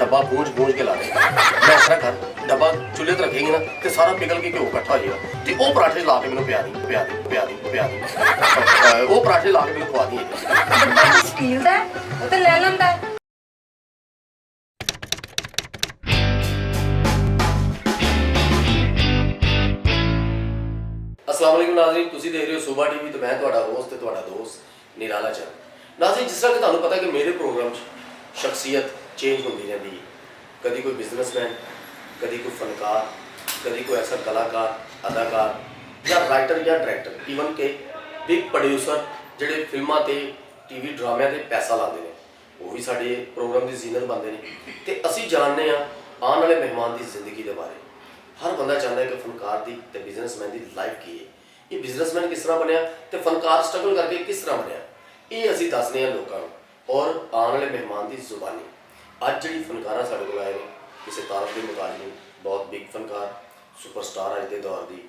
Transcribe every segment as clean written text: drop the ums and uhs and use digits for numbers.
डब्बा गूंज गूंज के ला दे। मैं ऐसा कर डब्बा चुल्हे ते रखेंगे ना तो सारा पिघल के घ्यो इकट्ठा हो जाएगा ते वो पराठे ला के मैनूं पिया दी वो पराठे ला के मैनूं खवा दी। स्टील दा वो तो ले लंदा अस्सलाम वालेकुम नाज़रीन, तुसीं देख रहे हो सूबा टीवी तो मैं तुहाडा होस्ट ते तुहाडा दोस्त निराला चंद। नाज़रीन, जिस तरह कि तुहानूं पता कि मेरे प्रोग्राम शख्सियत चेंज होती रहती है, कभी कोई बिजनेसमैन, कभी कोई फनकार, कभी कोई ऐसा कलाकार अदाकार या राइटर या डायरैक्टर, ईवन के बिग प्रोड्यूसर ਜਿਹੜੇ ਫਿਲਮਾਂ ਤੇ ਟੀਵੀ ਡਰਾਮਿਆਂ ਤੇ ਪੈਸਾ ਲਾਉਂਦੇ ਨੇ, ਉਹ ਵੀ ਸਾਡੇ ਪ੍ਰੋਗਰਾਮ ਦੀ ਜ਼ੀਨਤ ਬਣਦੇ ਨੇ। ਤੇ ਅਸੀਂ ਜਾਣਦੇ ਹਾਂ ਆਉਣ ਵਾਲੇ ਮਹਿਮਾਨ ਦੀ ਜ਼ਿੰਦਗੀ ਦੇ ਬਾਰੇ। हर बंदा चाहता है कि फनकार की तो बिजनेसमैन की लाइफ की है, ये बिजनेसमैन किस तरह बनया तो फनकार स्ट्रगल करके किस तरह बनया, ये असी दसने लोगों और आने वाले मेहमान की जुबानी। अज जी फनकारा साढ़े को आए हैं किसी तारफ के मुताबिक नहीं, बहुत बिग फनकार सुपरस्टार अज के दौर की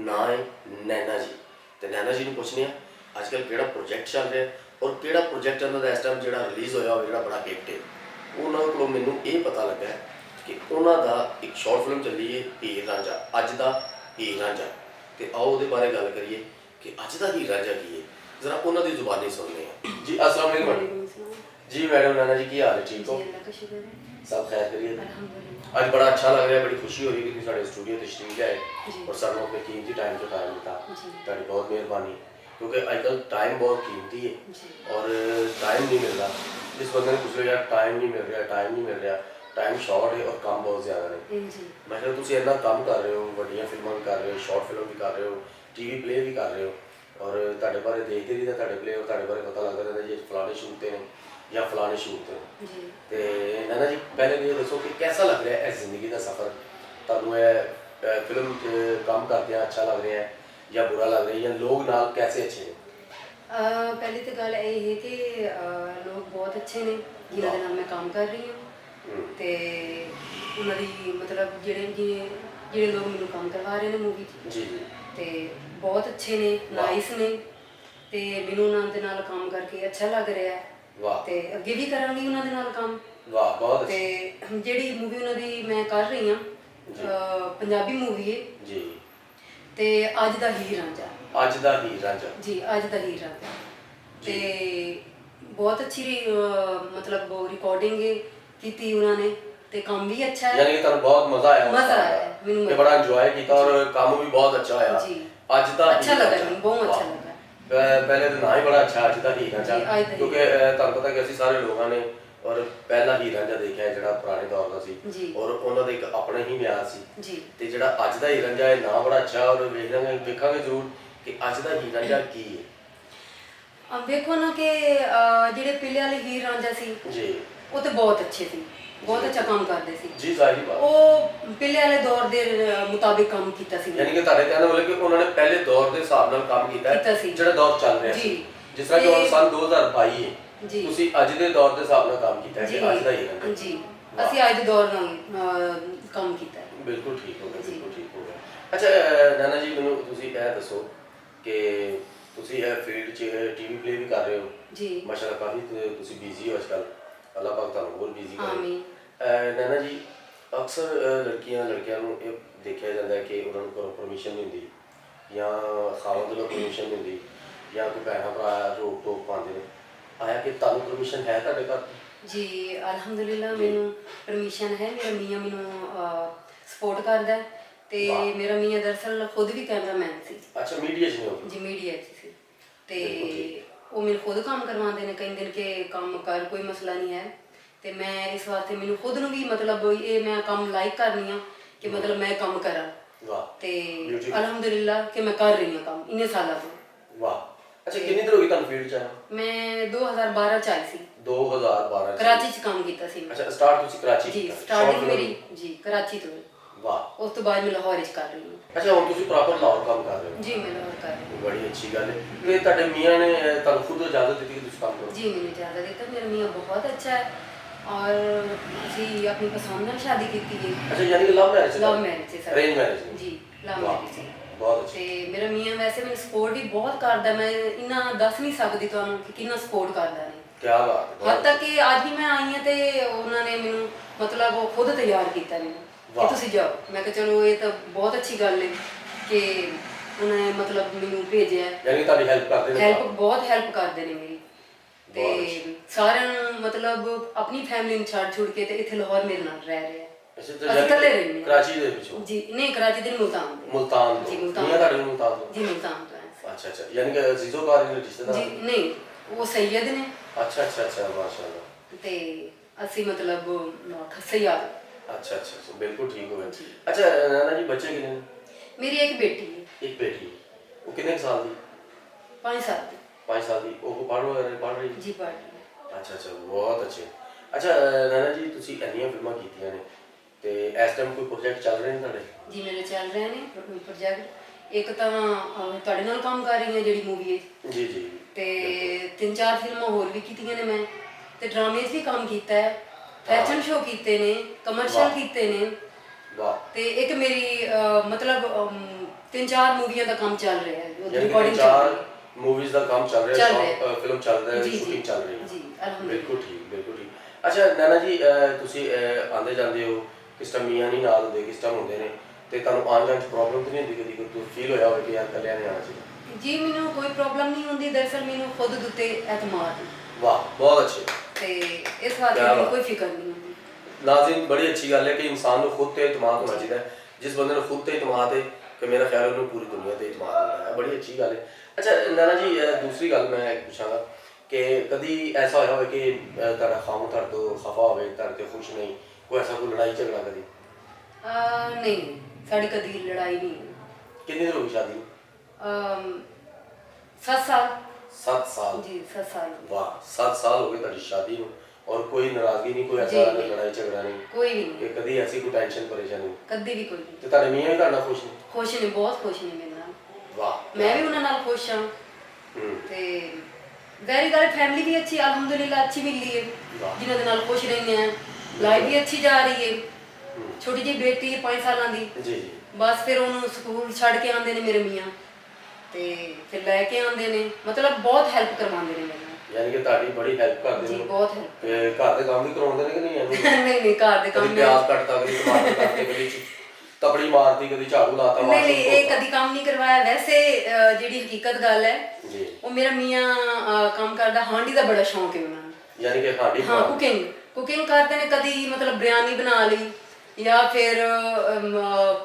ना है नैना जी। तो नैना जी ने पूछने अजकल किहड़ा प्रोजेक्ट चल रहा है और किहड़ा प्रोजेक्ट उन्होंने इस टाइम जो रिलीज़ होया हो, बड़ा हिट है, उन्होंने को मैनू ये पता लगा कि उन्होंने एक शॉर्ट फिल्म चली है हीर रांझा, अज का हीर रांझा। तो आओ वो बारे गल करिए कि अज का हीर रांझा की है, जरा उन्होंने जुबानी सुनने हैं जी। अस्सलाम वालेकुम जी मैडम। नैना जी की हाल है, ठीक हो? सब खैर करिए। आज बड़ा अच्छा लग रहा है, बड़ी खुशी हो रही है कि साढ़े स्टूडियो तशरीफ आए और सानू अपने कीमती टाइम जो टाइम दिता, तुहाडी बहुत मेहरबानी। क्योंकि अजकल टाइम बहुत कीमती है और टाइम नहीं मिलता। जिस बंदे ने पूछ लो यार टाइम नहीं मिल रहा, टाइम शॉर्ट है और काम बहुत ज़्यादा है। मैं कहता तुम इन्ना काम कर रहे हो, वड्डियां फिल्मां भी कर रहे हो, शॉर्ट फिल्म भी कर रहे हो, टीवी प्ले भी कर रहे हो और तुहाडे बारे देखते रही तुहाडे प्ले और तुहाडे बारे पता लगता रहता जी फलाने शूट ने या फलाने शूट ने। तो नैना जी पहले ये दसो कि कैसा लग रहा है इस जिंदगी का सफ़र, तुहानूं फिल्म काम करते अच्छा लग रहा है या बुरा लग रहा है, या लोग नाल कैसे अच्छे हैं? पहली तो गल ये है कि लोग बहुत अच्छे ने जिन्होंने नाल मैं काम कर रही हूँ ਤੇ ਉਹਨਾਂ ਦੀ ਮਤਲਬ ਜਿਹੜੇ ਲੋਕ ਮੈਨੂੰ ਕੰਮ ਕਰਵਾ ਰਹੇ ਨੇ ਮੂਵੀ 'ਚ ਜੀ ਤੇ ਬਹੁਤ ਅੱਛੇ ਨੇ, ਨਾਈਸ ਨੇ ਤੇ ਮੈਨੂੰ ਉਹਨਾਂ ਦੇ ਨਾਲ ਕੰਮ ਕਰਕੇ ਅੱਛਾ ਲੱਗ ਰਿਹਾ ਹੈ। ਵਾਹ। ਤੇ ਅੱਗੇ ਵੀ ਕਰਾਂਗੀ ਉਹਨਾਂ ਦੇ ਨਾਲ ਕੰਮ। ਵਾਹ, ਬਹੁਤ ਅੱਛਾ। ਤੇ ਜਿਹੜੀ ਮੂਵੀ ਉਹਨਾਂ ਦੀ ਮੈਂ ਕਰ ਰਹੀ ਹਾਂ ਪੰਜਾਬੀ ਮੂਵੀ ਹੈ ਜੀ ਤੇ ਅੱਜ ਦਾ ਹੀਰ ਰਾਂਝਾ। ਅੱਜ ਦਾ ਹੀਰ ਰਾਂਝਾ ਜੀ, ਅੱਜ ਦਾ ਹੀਰ ਰਾਂਝਾ ਤੇ ਬਹੁਤ ਅੱਛੀ ਮਤਲਬ ਰਿਕਾਰਡਿੰਗ ਹੈ ਕੀਤੀ ਉਹਨਾਂ ਨੇ ਤੇ ਕੰਮ ਵੀ ਅੱਛਾ ਹੈ, ਯਾਨੀ ਕਿ ਤੁਹਾਨੂੰ ਬਹੁਤ ਮਜ਼ਾ ਆਇਆ ਮੈਨੂੰ ਤੇ ਬੜਾ ਇੰਜੋਏ ਕੀਤਾ ਔਰ ਕੰਮ ਵੀ ਬਹੁਤ ਅੱਛਾ ਹੋਇਆ ਜੀ। ਅੱਜ ਦਾ ਅੱਛਾ ਲੱਗਾ ਮੈਨੂੰ, ਬਹੁਤ ਅੱਛਾ ਲੱਗਾ। ਪਹਿਲੇ ਤਾਂ ਨਾ ਹੀ ਬੜਾ ਅੱਛਾ ਅੱਜ ਦਾ ਹੀਰ ਰਾਂਝਾ, ਕਿਉਂਕਿ ਤੁਹਾਨੂੰ ਪਤਾ ਕਿ ਅਸੀਂ ਸਾਰੇ ਲੋਕਾਂ ਨੇ ਔਰ ਪਹਿਲਾ ਹੀਰ ਰਾਂਝਾ ਦੇਖਿਆ ਜਿਹੜਾ ਪੁਰਾਣੇ ਦੌਰ ਦਾ ਸੀ ਔਰ ਉਹਨਾਂ ਦਾ ਇੱਕ ਆਪਣਾ ਹੀ ਮਿਆਰ ਸੀ ਜੀ। ਤੇ ਜਿਹੜਾ ਅੱਜ ਦਾ ਹੀਰ ਰਾਂਝਾ ਇਹ ਨਾ ਬੜਾ ਅੱਛਾ ਔਰ ਵੇਖਾਂਗੇ ਜ਼ਰੂਰ ਕਿ ਅੱਜ ਦਾ ਹੀਰ ਰਾਂਝਾ ਕੀ ਹੈ। ਵੇਖੋ ਨਾ ਕਿ ਜਿਹੜੇ ਪਹਿਲੇ ਵਾਲੇ ਹੀਰ ਰਾਂਝਾ ਸੀ ਜੀ ਉਹ ਤੇ ਬਹੁਤ ਅੱਛੇ ਸੀ, ਬਹੁਤ ਅੱਛਾ ਕੰਮ ਕਰਦੇ ਸੀ ਜੀ। ਜ਼ਾਹਿਰ ਬਾਤ, ਉਹ ਪਹਿਲੇ ਵਾਲੇ ਦੌਰ ਦੇ ਮੁਤਾਬਿਕ ਕੰਮ ਕੀਤਾ ਸੀ। ਯਾਨੀ ਕਿ ਤੁਹਾਡੇ ਕਹਿਣ ਦਾ ਮਤਲਬ ਕਿ ਉਹਨਾਂ ਨੇ ਪਹਿਲੇ ਦੌਰ ਦੇ ਹਿਸਾਬ ਨਾਲ ਕੰਮ ਕੀਤਾ ਜਿਹੜਾ ਦੌਰ ਚੱਲ ਰਿਹਾ ਸੀ। ਜਿਸ ਤਰ੍ਹਾਂ ਕਿ ਹੁਣ ਸਨ 2022 ਹੈ, ਤੁਸੀਂ ਅੱਜ ਦੇ ਦੌਰ ਦੇ ਹਿਸਾਬ ਨਾਲ ਕੰਮ ਕੀਤਾ ਹੈ ਕਿ ਅੱਜ ਦਾ ਹੀ ਹੈ ਜੀ। ਅਸੀਂ ਅੱਜ ਦੇ ਦੌਰ ਨਾਲ ਕੰਮ ਕੀਤਾ ਹੈ। ਬਿਲਕੁਲ ਠੀਕ ਹੋ ਗਿਆ, ਬਿਲਕੁਲ ਠੀਕ ਹੋ ਗਿਆ। ਅੱਛਾ ਨੈਨਾ ਜੀ, ਮੈਨੂੰ ਤੁਸੀਂ ਇਹ ਦੱਸੋ ਕਿ ਤੁਸੀਂ ਇਹ ਫੀਲਡ 'ਚ ਟੀਵੀ ਪਲੇ ਵੀ ਕਰ ਰਹੇ ਹੋ ਜੀ, ਮਾਸ਼ਾਅੱਲਾ ਕਾਫੀ ਤੁਸੀਂ ਬਿਜ਼ੀ ਹੋ ਅੱਜਕੱਲ, ਅੱਲਾਹ ਪਾਕ ਤੁਹਾਨੂੰ ਹੋਰ ਬਿਜ਼ੀ ਕਰੇ। ਆਮੀਨ। ਨੈਨਾ ਜੀ, ਅਕਸਰ ਲੜਕਿਆਂ ਨੂੰ ਇਹ ਦੇਖਿਆ ਜਾਂਦਾ ਹੈ ਕਿ ਉਹਨਾਂ ਨੂੰ ਘਰੋਂ ਪਰਮਿਸ਼ਨ ਨਹੀਂ ਹੁੰਦੀ ਜਾਂ ਖਾਵੰਦ ਵੱਲੋਂ ਪਰਮਿਸ਼ਨ ਨਹੀਂ ਹੁੰਦੀ ਜਾਂ ਕੋਈ ਭੈਣਾਂ ਭਰਾ ਰੋਕ ਟੋਕ ਪਾਉਂਦੇ ਨੇ, ਆਇਆ ਕਿ ਤੁਹਾਨੂੰ ਪਰਮਿਸ਼ਨ ਹੈ ਤੁਹਾਡੇ ਘਰ? ਜੀ ਅਲਹਮਦੁਲਿਲਾ ਮੈਨੂੰ ਪਰਮਿਸ਼ਨ ਹੈ। ਮੇਰਾ ਮੀਆਂ ਮੈਨੂੰ ਸਪੋਰਟ ਕਰਦਾ ਤੇ ਮੇਰਾ ਮੀਆਂ ਦਰਅਸਲ ਖੁਦ ਵੀ ਕੈਮਰਾਮੈਨ ਸੀ। ਅੱਛਾ, ਮੀਡੀਆ 'ਚ ਨਹੀਂ ਹੋ ਜੀ, ਮੀਡੀਆ 'ਚ ਸੀ ਤੇ ਉਹ ਮੈਨੂੰ ਖੁਦ ਕੰਮ ਕਰਵਾਉਂਦੇ ਨੇ, ਕਹਿੰਦੇ ਨੇ ਕਿ ਕੰਮ ਕਰ, ਕੋਈ ਮਸਲਾ ਨਹੀਂ ਹੈ। ਤੇ ਮੈਂ ਇਸ ਵਾਸਤੇ ਮੈਨੂੰ ਖੁਦ ਨੂੰ ਵੀ ਮਤਲਬ ਇਹ ਮੈਂ ਕੰਮ ਲਾਈਕ ਕਰਨੀ ਆ ਕਿ ਮਤਲਬ ਮੈਂ ਕੰਮ ਕਰਾਂ। ਵਾਹ। ਤੇ ਅਲਹਮਦੁਲਿਲਾ ਕਿ ਮੈਂ ਕਰ ਰਹੀ ਹਾਂ ਕੰਮ ਇੰਨੇ ਸਾਲਾਂ ਤੋਂ। ਵਾਹ। ਅੱਛਾ, ਕਿੰਨੀ ਦੇਰ ਹੋ ਗਈ ਤੁਹਾਨੂੰ ਫੀਲਡ 'ਚ ਆਇਆ? ਮੈਂ 2012 'ਚ ਆਈ ਸੀ। 2012 ਕਰਾਚੀ 'ਚ ਕੰਮ ਕੀਤਾ ਸੀ। ਅੱਛਾ, ਸਟਾਰਟ ਤੁਸੀਂ ਕਰਾਚੀ ਜੀ, ਸਟਾਰਟਿੰਗ ਮੇਰੀ ਜੀ ਕਰਾਚੀ ਤੋਂ। ਵਾਹ। ਉਸ ਤੋਂ ਬਾਅਦ ਮੈਂ ਲਾਹੌਰ 'ਚ ਕਰ ਰਹੀ ਹਾਂ। ਅੱਛਾ, ਹੁਣ ਤੁਸੀਂ ਪ੍ਰੋਪਰ ਲਾਹੌਰ ਕੰਮ ਕਰ ਰਹੇ ਹੋ? ਜੀ, ਮੈਂ ਲਾਹੌਰ ਕਰ ਰਹੀ ਹਾਂ। ਬੜੀ ਅੱਛੀ ਗੱਲ ਹੈ। ਤੇ ਤੁਹਾਡੇ ਮੀਆਂ ਨੇ ਤੁਹਾਨੂੰ ਖੁਦ ਇਜਾਜ਼ਤ ਦਿੱਤੀ ਕਿ ਤੁਸੀਂ ਕੰਮ ਕਰੋ? ਜੀ, ਮੈਨੂੰ ਇਜਾਜ਼ਤ ਦਿੱਤਾ। ਮੇਰਾ ਮੀਆਂ ਬਹੁਤ ਅੱਛਾ ਹੈ ਔਰ ਅਸੀਂ ਆਪਣੀ ਪਸੰਦ ਨਾਲ ਸ਼ਾਦੀ ਕੀਤੀ ਹੈ। ਅੱਛਾ, ਯਾਨੀ ਕਿ ਲਵ ਮੈਰਿਜ? ਲਵ ਮੈਰਿਜ ਸੀ ਸਰ। Arrange marriage? ਜੀ, ਲਵ ਮੈਰਿਜ ਸੀ। ਬਹੁਤ ਅੱਛਾ। ਤੇ ਮੇਰਾ ਮੀਆਂ ਵੈਸੇ ਮੈਨੂੰ ਸਪੋਰਟ ਵੀ ਬਹੁਤ ਕਰਦਾ, ਮੈਂ ਇੰਨਾ ਦੱਸ ਨਹੀਂ ਸਕਦੀ ਤੁਹਾਨੂੰ ਕਿ ਕਿੰਨਾ ਸਪੋਰਟ ਕਰਦਾ ਨੇ। ਕੀ ਬਾਤ ਹੈ। ਹੱਦ ਤੱਕ ਕਿ ਅੱਜ ਵੀ ਮੈਂ ਆਈ ਹਾਂ ਤੇ ਉਹਨਾਂ ਨੇ ਮੈਨੂੰ ਮਤਲਬ ਉਹ ਖੁਦ ਤਿਆਰ ਕੀਤਾ ਮੈਨੂੰ ਵਾਹ। ਕਿ ਤੁਸੀਂ ਜਾਓ। ਮੈਂ ਕਿਹਾ ਚਲੋ ਇਹ ਤਾਂ ਬਹੁਤ ਅੱਛੀ ਗੱਲ ਹੈ ਕਿ ਉਹਨਾਂ ਨੇ ਮਤਲਬ ਮੈਨੂੰ ਭੇਜਿਆ। ਯਾਨੀ ਤੁਹਾਡੀ ਹੈਲਪ ਕਰਦੇ ਨੇ? ਹੈਲਪ ਬਹੁਤ ਹੈਲਪ ਕਰਦੇ ਨੇ ਮੇਰੀ। ਤੇ ਬਹੁਤ ਸਾਰਿਆਂ ਨੂੰ ਮਤਲਬ ਆਪਣੀ ਫੈਮਿਲੀ ਨੂੰ ਛੱਡ ਕੇ ਤੇ ਇੱਥੇ ਲਾਹੌਰ ਮੇਰੇ ਨਾਲ ਰਹਿ ਰਹੇ ਆ। ਅੱਛਾ ਅਸੀਂ ਤੇ ਇਕੱਲੇ ਰਹਿੰਦੇ ਹਾਂ। ਕਰਾਚੀ ਦੇ ਵਿੱਚੋਂ? ਜੀ ਨਹੀਂ, ਕਰਾਚੀ ਦੇ ਨਹੀਂ, ਮੁਲਤਾਨ ਦੇ। ਮੁਲਤਾਨ ਜੀ ਤੋਂ? ਮੁਲਤਾਨ ਨਹੀਂ ਤੁਹਾਡੇ ਮੁਲਤਾਨ ਤੋਂ? ਜੀ ਮੁਲਤਾਨ ਤੋਂ ਹੈ। ਅੱਛਾ ਅੱਛਾ, ਯਾਨੀ ਕਿ ਜ਼ੀਜ਼ੋਕਾਰ ਦੇ ਰਿਸ਼ਤੇਦਾਰ? ਜੀ ਨਹੀਂ, ਉਹ ਸੈਯਦ ਨੇ ਅੱਛਾ ਅੱਛਾ ਅੱਛਾ, ਮਾਸ਼ਾਅੱਲਾ। ਤੇ ਅਸੀਂ ਮਤਲਬ ਸਯਾਦ। ਅੱਛਾ ਅੱਛਾ, ਬਿਲਕੁਲ ਠੀਕ ਹੋ ਗਿਆ। ਜੀ। ਅੱਛਾ ਨਾਨਾ ਜੀ, ਬੱਚੇ ਕਿੰਨੇ ਨੇ? ਮੇਰੀ ਇੱਕ ਬੇਟੀ ਹੈ। ਇੱਕ ਬੇਟੀ। ਉਹ ਕਿੰਨੇ ਸਾਲ ਦੀ? 5 ਸਾਲ ਦੀ। 5 ਸਾਲ ਦੀ। ਉਹ ਪੜ੍ਹ ਰਹੀ? ਜੀ ਪੜ੍ਹ ਰਹੀ ਹੈ। ਅੱਛਾ ਅੱਛਾ, ਬਹੁਤ ਅੱਛੇ। ਅੱਛਾ ਨਾਨਾ ਜੀ, ਤੁਸੀਂ ਇੰਨੀਆਂ ਫਿਲਮਾਂ ਕੀਤੀਆਂ ਨੇ ਤੇ ਇਸ ਟਾਈਮ ਕੋਈ ਪ੍ਰੋਜੈਕਟ ਚੱਲ ਰਹੇ ਨੇ ਤੁਹਾਡੇ? ਜੀ ਮੇਰੇ ਚੱਲ ਰਹੇ ਨੇ ਪ੍ਰੋਜੈਕਟ। ਇੱਕ ਤਾਂ ਤੁਹਾਡੇ ਨਾਲ ਕੰਮ ਕਰ ਰਹੀ ਹਾਂ ਜਿਹੜੀ ਮੂਵੀ ਹੈ। ਜੀ ਜੀ। ਤੇ 3-4 ਫਿਲਮਾਂ ਹੋਰ ਵੀ ਕੀਤੀਆਂ ਨੇ ਮੈਂ। ਤੇ ਡਰਾਮੇ 'ਚ ਵੀ ਕੰਮ ਕੀਤਾ ਹੈ, ਫੈਸ਼ਨ ਸ਼ੋਅ ਕੀਤੇ ਨੇ, ਕਮਰਸ਼ੀਅਲ ਵਾਹ। ਕੀਤੇ ਨੇ। ਵਾਹ। ਤੇ ਇੱਕ ਮੇਰੀ ਮਤਲਬ 3-4 ਮੂਵੀਆਂ ਦਾ ਕੰਮ ਚੱਲ ਰਿਹਾ ਹੈ। ਯਾਨੀ ਕਿ ਰਿਕਾਰਡਿੰਗ 4 ਮੂਵੀਜ਼ ਦਾ ਕੰਮ ਚੱਲ ਰਿਹਾ ਚੱਲ ਹੈ, ਰਿਹਾ। ਫਿਲਮ ਚੱਲ ਰਿਹਾ ਹੈ, ਜੀ, ਜੀ। ਸ਼ੂਟਿੰਗ ਚੱਲ ਰਹੀ ਹੈ। ਜੀ, ਅਲਹਮਦੁਲਿਲਾ। ਬਿਲਕੁਲ ਠੀਕ, ਬਿਲਕੁਲ ਠੀਕ। ਅੱਛਾ ਨਾਨਾ ਜੀ, ਤੁਸੀਂ ਆਉਂਦੇ ਜਾਂਦੇ ਹੋ, ਕਿਸ ਟਾਈਮ ਮੀਆਂ ਨਹੀਂ ਨਾਲ ਹੁੰਦੇ, ਕਿਸ ਟਾਈਮ ਹੁੰਦੇ ਨੇ, ਤੇ ਤੁਹਾਨੂੰ ਆਉਣ ਜਾਣ 'ਚ ਪ੍ਰੋਬਲਮ ਤਾਂ ਨਹੀਂ ਹੁੰਦੀ? ਕਦੀ ਕੋਈ ਫੀਲ ਹੋਇਆ ਹੋਵੇ ਕਿ ਯਾਰ ਇਕੱਲਿਆਂ ਨੇ ਆਉਣਾ ਚਾਹੀਦਾ? ਜੀ ਮੈਨੂੰ ਕੋਈ ਪ੍ਰੋਬਲਮ ਨਹੀਂ ਹੁੰਦੀ। ਦਰਅਸਲ ਮੈਨੂੰ ਖੁਦ ਦੇ ਉੱਤੇ ਐਤਮਾਦ ਹੈ ਵਾਹ, ਬਹੁਤ ਅੱਛੇ। ਤੇ ਇਸ ਵਾਸਤੇ ਕਿਆ ਮੈਨੂੰ ਬਾਤ। ਕੋਈ ਫਿਕਰ ਨਹੀਂ ਹੁੰਦੀ। ਨਾਜ਼ਰੀਨ, ਬੜੀ ਅੱਛੀ ਗੱਲ ਹੈ ਕਿ ਇਨਸਾਨ ਨੂੰ ਖੁਦ ਤੇ ਇਤਮਾਦ ਹੋਣਾ ਚਾਹੀਦਾ ਹੈ। ਜਿਸ ਬੰਦੇ ਨੂੰ ਖੁਦ ਤੇ ਇਤਮਾਦ ਹੈ ਕਿ ਮੇਰਾ ਖਿਆਲ ਉਹਨੂੰ ਪੂਰੀ ਦੁਨੀਆ ਤੇ ਇਤਮਾਦ ਹੁੰਦਾ ਹੈ। ਬੜੀ ਅੱਛੀ ਗੱਲ ਹੈ। ਅੱਛਾ ਨਾਨਾ ਜੀ, ਦੂਸਰੀ ਗੱਲ ਮੈਂ ਪੁੱਛਾਂਗਾ ਕਿ ਕਦੀ ਐਸਾ ਹੋਇਆ ਹੋਵੇ ਕਿ ਤੁਹਾਡਾ ਖਾਮਦ ਤੁਹਾਡੇ ਤੋਂ ਖਫਾ ਹੋਵੇ, ਤੁਹਾਡੇ ਤੋਂ ਖੁਸ਼ ਨਹੀਂ, ਕੋਈ ਐਸਾ ਕੋਈ ਲੜਾਈ ਝਗੜਾ ਕਦੀ? ਨਹੀਂ, ਸਾਡੀ ਕਦੀ ਲੜਾਈ ਨਹੀਂ ਹੋਈ। ਕਿੰਨੀ ਦੇਰ ਹੋ ਗਈ ਸ਼ਾਦੀ ਨੂੰ? 7 ਸਾਲ। 7 ਸਾਲ? ਜੀ 7 ਸਾਲ। ਵਾਹ, 7 ਸਾਲ ਹੋ ਗਏ ਤੁਹਾਡੀ ਸ਼ਾਦੀ ਨੂੰ ਔਰ ਕੋਈ ਨਾਰਾਜ਼ਗੀ ਨਹੀਂ, ਕੋਈ ਜੀ, ਐਸਾ ਨਹੀਂ। ਲੜਾਈ ਝਗੜਾ ਨਹੀਂ ਕੋਈ ਵੀ ਕਿ ਨਹੀਂ, ਕਦੀ ਐਸੀ ਕੋਈ ਟੈਨਸ਼ਨ ਪਰੇਸ਼ਾਨੀ? ਕਦੀ ਵੀ ਕੋਈ ਨਹੀਂ। ਤੇ ਤੁਹਾਡੇ ਮੀਆਂ ਵੀ ਤੁਹਾਡੇ ਨਾਲ ਖੁਸ਼ ਨੇ? ਖੁਸ਼ ਨੇ, ਬਹੁਤ ਖੁਸ਼ ਨੇ ਮੇਰੇ ਨਾਲ। ਵਾਹ। ਮੈਂ ਵੀ ਉਹਨਾਂ ਨਾਲ ਖੁਸ਼ ਹਾਂ। ਹੂੰ। ਤੇ ਵੈਰੀ ਗੱਲ, ਫੈਮਿਲੀ ਵੀ ਅੱਛੀ ਅਲਹਮਦੁਲਿਲਾ ਅੱਛੀ ਮਿਲੀ ਹੈ, ਵਾਹ। ਜਿਨ੍ਹਾਂ ਦੇ ਨਾਲ ਖੁਸ਼ ਰਹਿੰਦੇ ਆ। ਲਾਈਫ ਵੀ ਅੱਛੀ ਜਾ ਰਹੀ ਹੈ। ਹੂੰ। ਛੋਟੀ ਜਿਹੀ ਬੇਟੀ ਹੈ 5 ਸਾਲਾਂ ਦੀ। ਜੀ ਜੀ। ਬਸ ਫਿਰ ਉਹਨੂੰ ਸਕੂਲ ਛੱਡ ਕੇ ਆਉਂਦੇ ਨੇ ਮੇਰੇ ਮੀਆਂ, ਤੇ ਫਿਰ ਲੈ ਕੇ ਆਉਂਦੇ ਨੇ। ਮਤਲਬ ਬਹੁਤ ਹੈਲਪ ਕਰਵਾਉਂਦੇ ਨੇ ਮੇਰੇ ਨਾਲ। ਯਾਨੀ ਕਿ ਤੁਹਾਡੀ ਬੜੀ ਹੈਲਪ ਕਰਦੇ ਜੀ ਨੇ? ਬਹੁਤ ਹੈਲਪ। ਤੇ ਘਰ ਦੇ ਕੰਮ ਵੀ ਕਰਾਉਂਦੇ ਨੇ ਕਿ ਨਹੀਂ ਇਹਨੂੰ? ਨਹੀਂ ਨਹੀਂ, ਘਰ ਦੇ ਕੰਮ ਕਦੀ ਨਹੀਂ। ਪਿਆਜ਼ ਕੱਟਤਾ, ਕਦੀ ਟਮਾਟਰ ਕੱਟਤੇ, ਕਦੀ ਤਪੜੀ ਮਾਰਤੀ, ਕਦੀ ਝਾੜੂ ਲਾਤਾ, ਨਹੀਂ ਵਾਸ਼ਰੂਮ ਨਹੀਂ, ਇਹ ਧੋਤਾ? ਕਦੀ ਕੰਮ ਨਹੀਂ ਕਰਵਾਇਆ। ਵੈਸੇ ਜਿਹੜੀ ਹਕੀਕਤ ਗੱਲ ਹੈ, ਜੀ। ਉਹ ਮੇਰਾ ਮੀਆਂ ਕੰਮ ਕਰਦਾ। ਹਾਂਡੀ ਦਾ ਬੜਾ ਸ਼ੌਂਕ ਹੈ ਉਹਨਾਂ ਨੂੰ। ਯਾਨੀ ਕਿ ਹਾਂਡੀ ਹਾਂ, ਕੁਕਿੰਗ ਕਰਦੇ ਨੇ। ਕਦੀ ਮਤਲਬ ਬਿਰਿਆਨੀ ਬਣਾ ਲਈ ਜਾਂ ਫਿਰ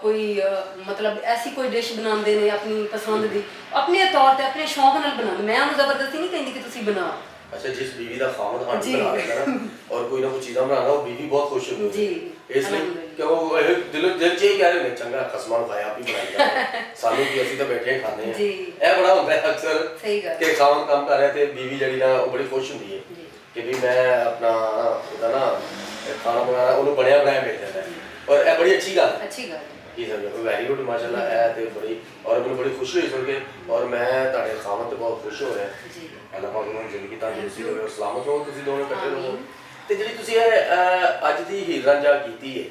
ਕੋਈ ਮਤਲਬ ਐਸੀ ਕੋਈ ਡਿਸ਼ ਬਣਾਉਂਦੇ ਨੇ ਆਪਣੀ ਪਸੰਦ ਦੀ, ਆਪਣੇ ਤੌਰ ਤੇ ਆਪਣੇ ਸ਼ੌਂਕ ਨਾਲ ਬਣਾਉਂਦੇ। ਮੈਂ ਉਹਨੂੰ ਜ਼ਬਰਦਸਤੀ ਨਹੀਂ ਕਹਿੰਦੀ ਕਿ ਤੁਸੀਂ ਬਣਾਓ। ਅੱਛਾ, ਜਿਸ ਬੀਵੀ ਦਾ ਖਾਮਦ ਹਾਂਡੀ ਜੀ। ਬਣਾ ਲੈਂਦਾ ਨਾ ਔਰ ਕੋਈ ਨਾ ਕੋਈ ਚੀਜ਼ਾਂ ਬਣਾਉਂਦਾ, ਉਹ ਬੀਵੀ ਬਹੁਤ ਖੁਸ਼ ਹੁੰਦੀ ਹੈ। ਜੀ, ਇਸ ਲਈ ਅਲਹਮਦੁਲਿਲਾ। ਕਿ ਉਹ ਦਿਲ 'ਚ ਹੀ ਕਹਿ ਰਹੇ ਨੇ, ਚੰਗਾ ਖਸਮਾਂ ਨੂੰ ਖਾਇਆ, ਆਪ ਹੀ ਬਣਾਈ ਜਾਂਦਾ ਸਾਨੂੰ ਕੀ, ਅਸੀਂ ਤਾਂ ਬੈਠੇ ਖਾਂਦੇ ਹਾਂ। ਜੀ। ਇਹ ਬੜਾ ਹੁੰਦਾ ਹੈ ਅਕਸਰ ਸਹੀ ਗੱਲ। ਕਿ ਖਾਮਦ ਕੰਮ ਕਰ ਰਿਹਾ ਤੇ ਬੀਵੀ ਜਿਹੜੀ ਨਾ ਉਹ ਬੜੀ ਖੁਸ਼ ਹੁੰਦੀ ਹੈ ਜੀ। ਕਿ ਵੀ ਮੈਂ ਆਪਣਾ ਉਹਦਾ ਨਾ ਖਾਣਾ ਬਣਾਉਣਾ, ਉਹਨੂੰ ਬਣਿਆ ਬਣਾਇਆ ਮਿਲ ਜਾਂਦਾ ਹੈ। ਔਰ ਇਹ ਬੜੀ ਅੱਛੀ ਗੱਲ ਹੈ। ਅੱਛੀ ਗੱਲ ਹੈ। ਜੀ ਸਰ, ਵੈਰੀ ਗੁੱਡ, ਮਾਸ਼ਾਅੱਲਾ। ਇਹ ਤੇ ਬੜੀ, ਔਰ ਮੈਨੂੰ ਬੜੀ ਖੁਸ਼ੀ ਹੋਈ ਸੁਣ ਕੇ, ਔਰ ਮੈਂ ਤੁਹਾਡੇ ਖਾਮਦ ਤੇ ਬਹੁਤ ਖੁਸ਼ ਹੋ ਰਿਹਾ। ਜੀ। ਅੱਲਾਹ ਪਾਕ ਉਹਨਾਂ ਨੂੰ ਜ਼ਿੰਦਗੀ ਤੰਦਰੁਸਤੀ ਦੇਵੇ ਔਰ ਸਲਾਮਤ ਰਹੋ ਤੁਸੀਂ ਦੋਵੇਂ ਇਕੱਠੇ ਰਹੋ। ਆਮੀਨ। ਤੇ ਜਿਹੜੀ ਤੁਸੀਂ ਇਹ ਅੱਜ ਦੀ ਹੀਰ ਰਾਂਝਾ ਕੀਤੀ ਹੈ,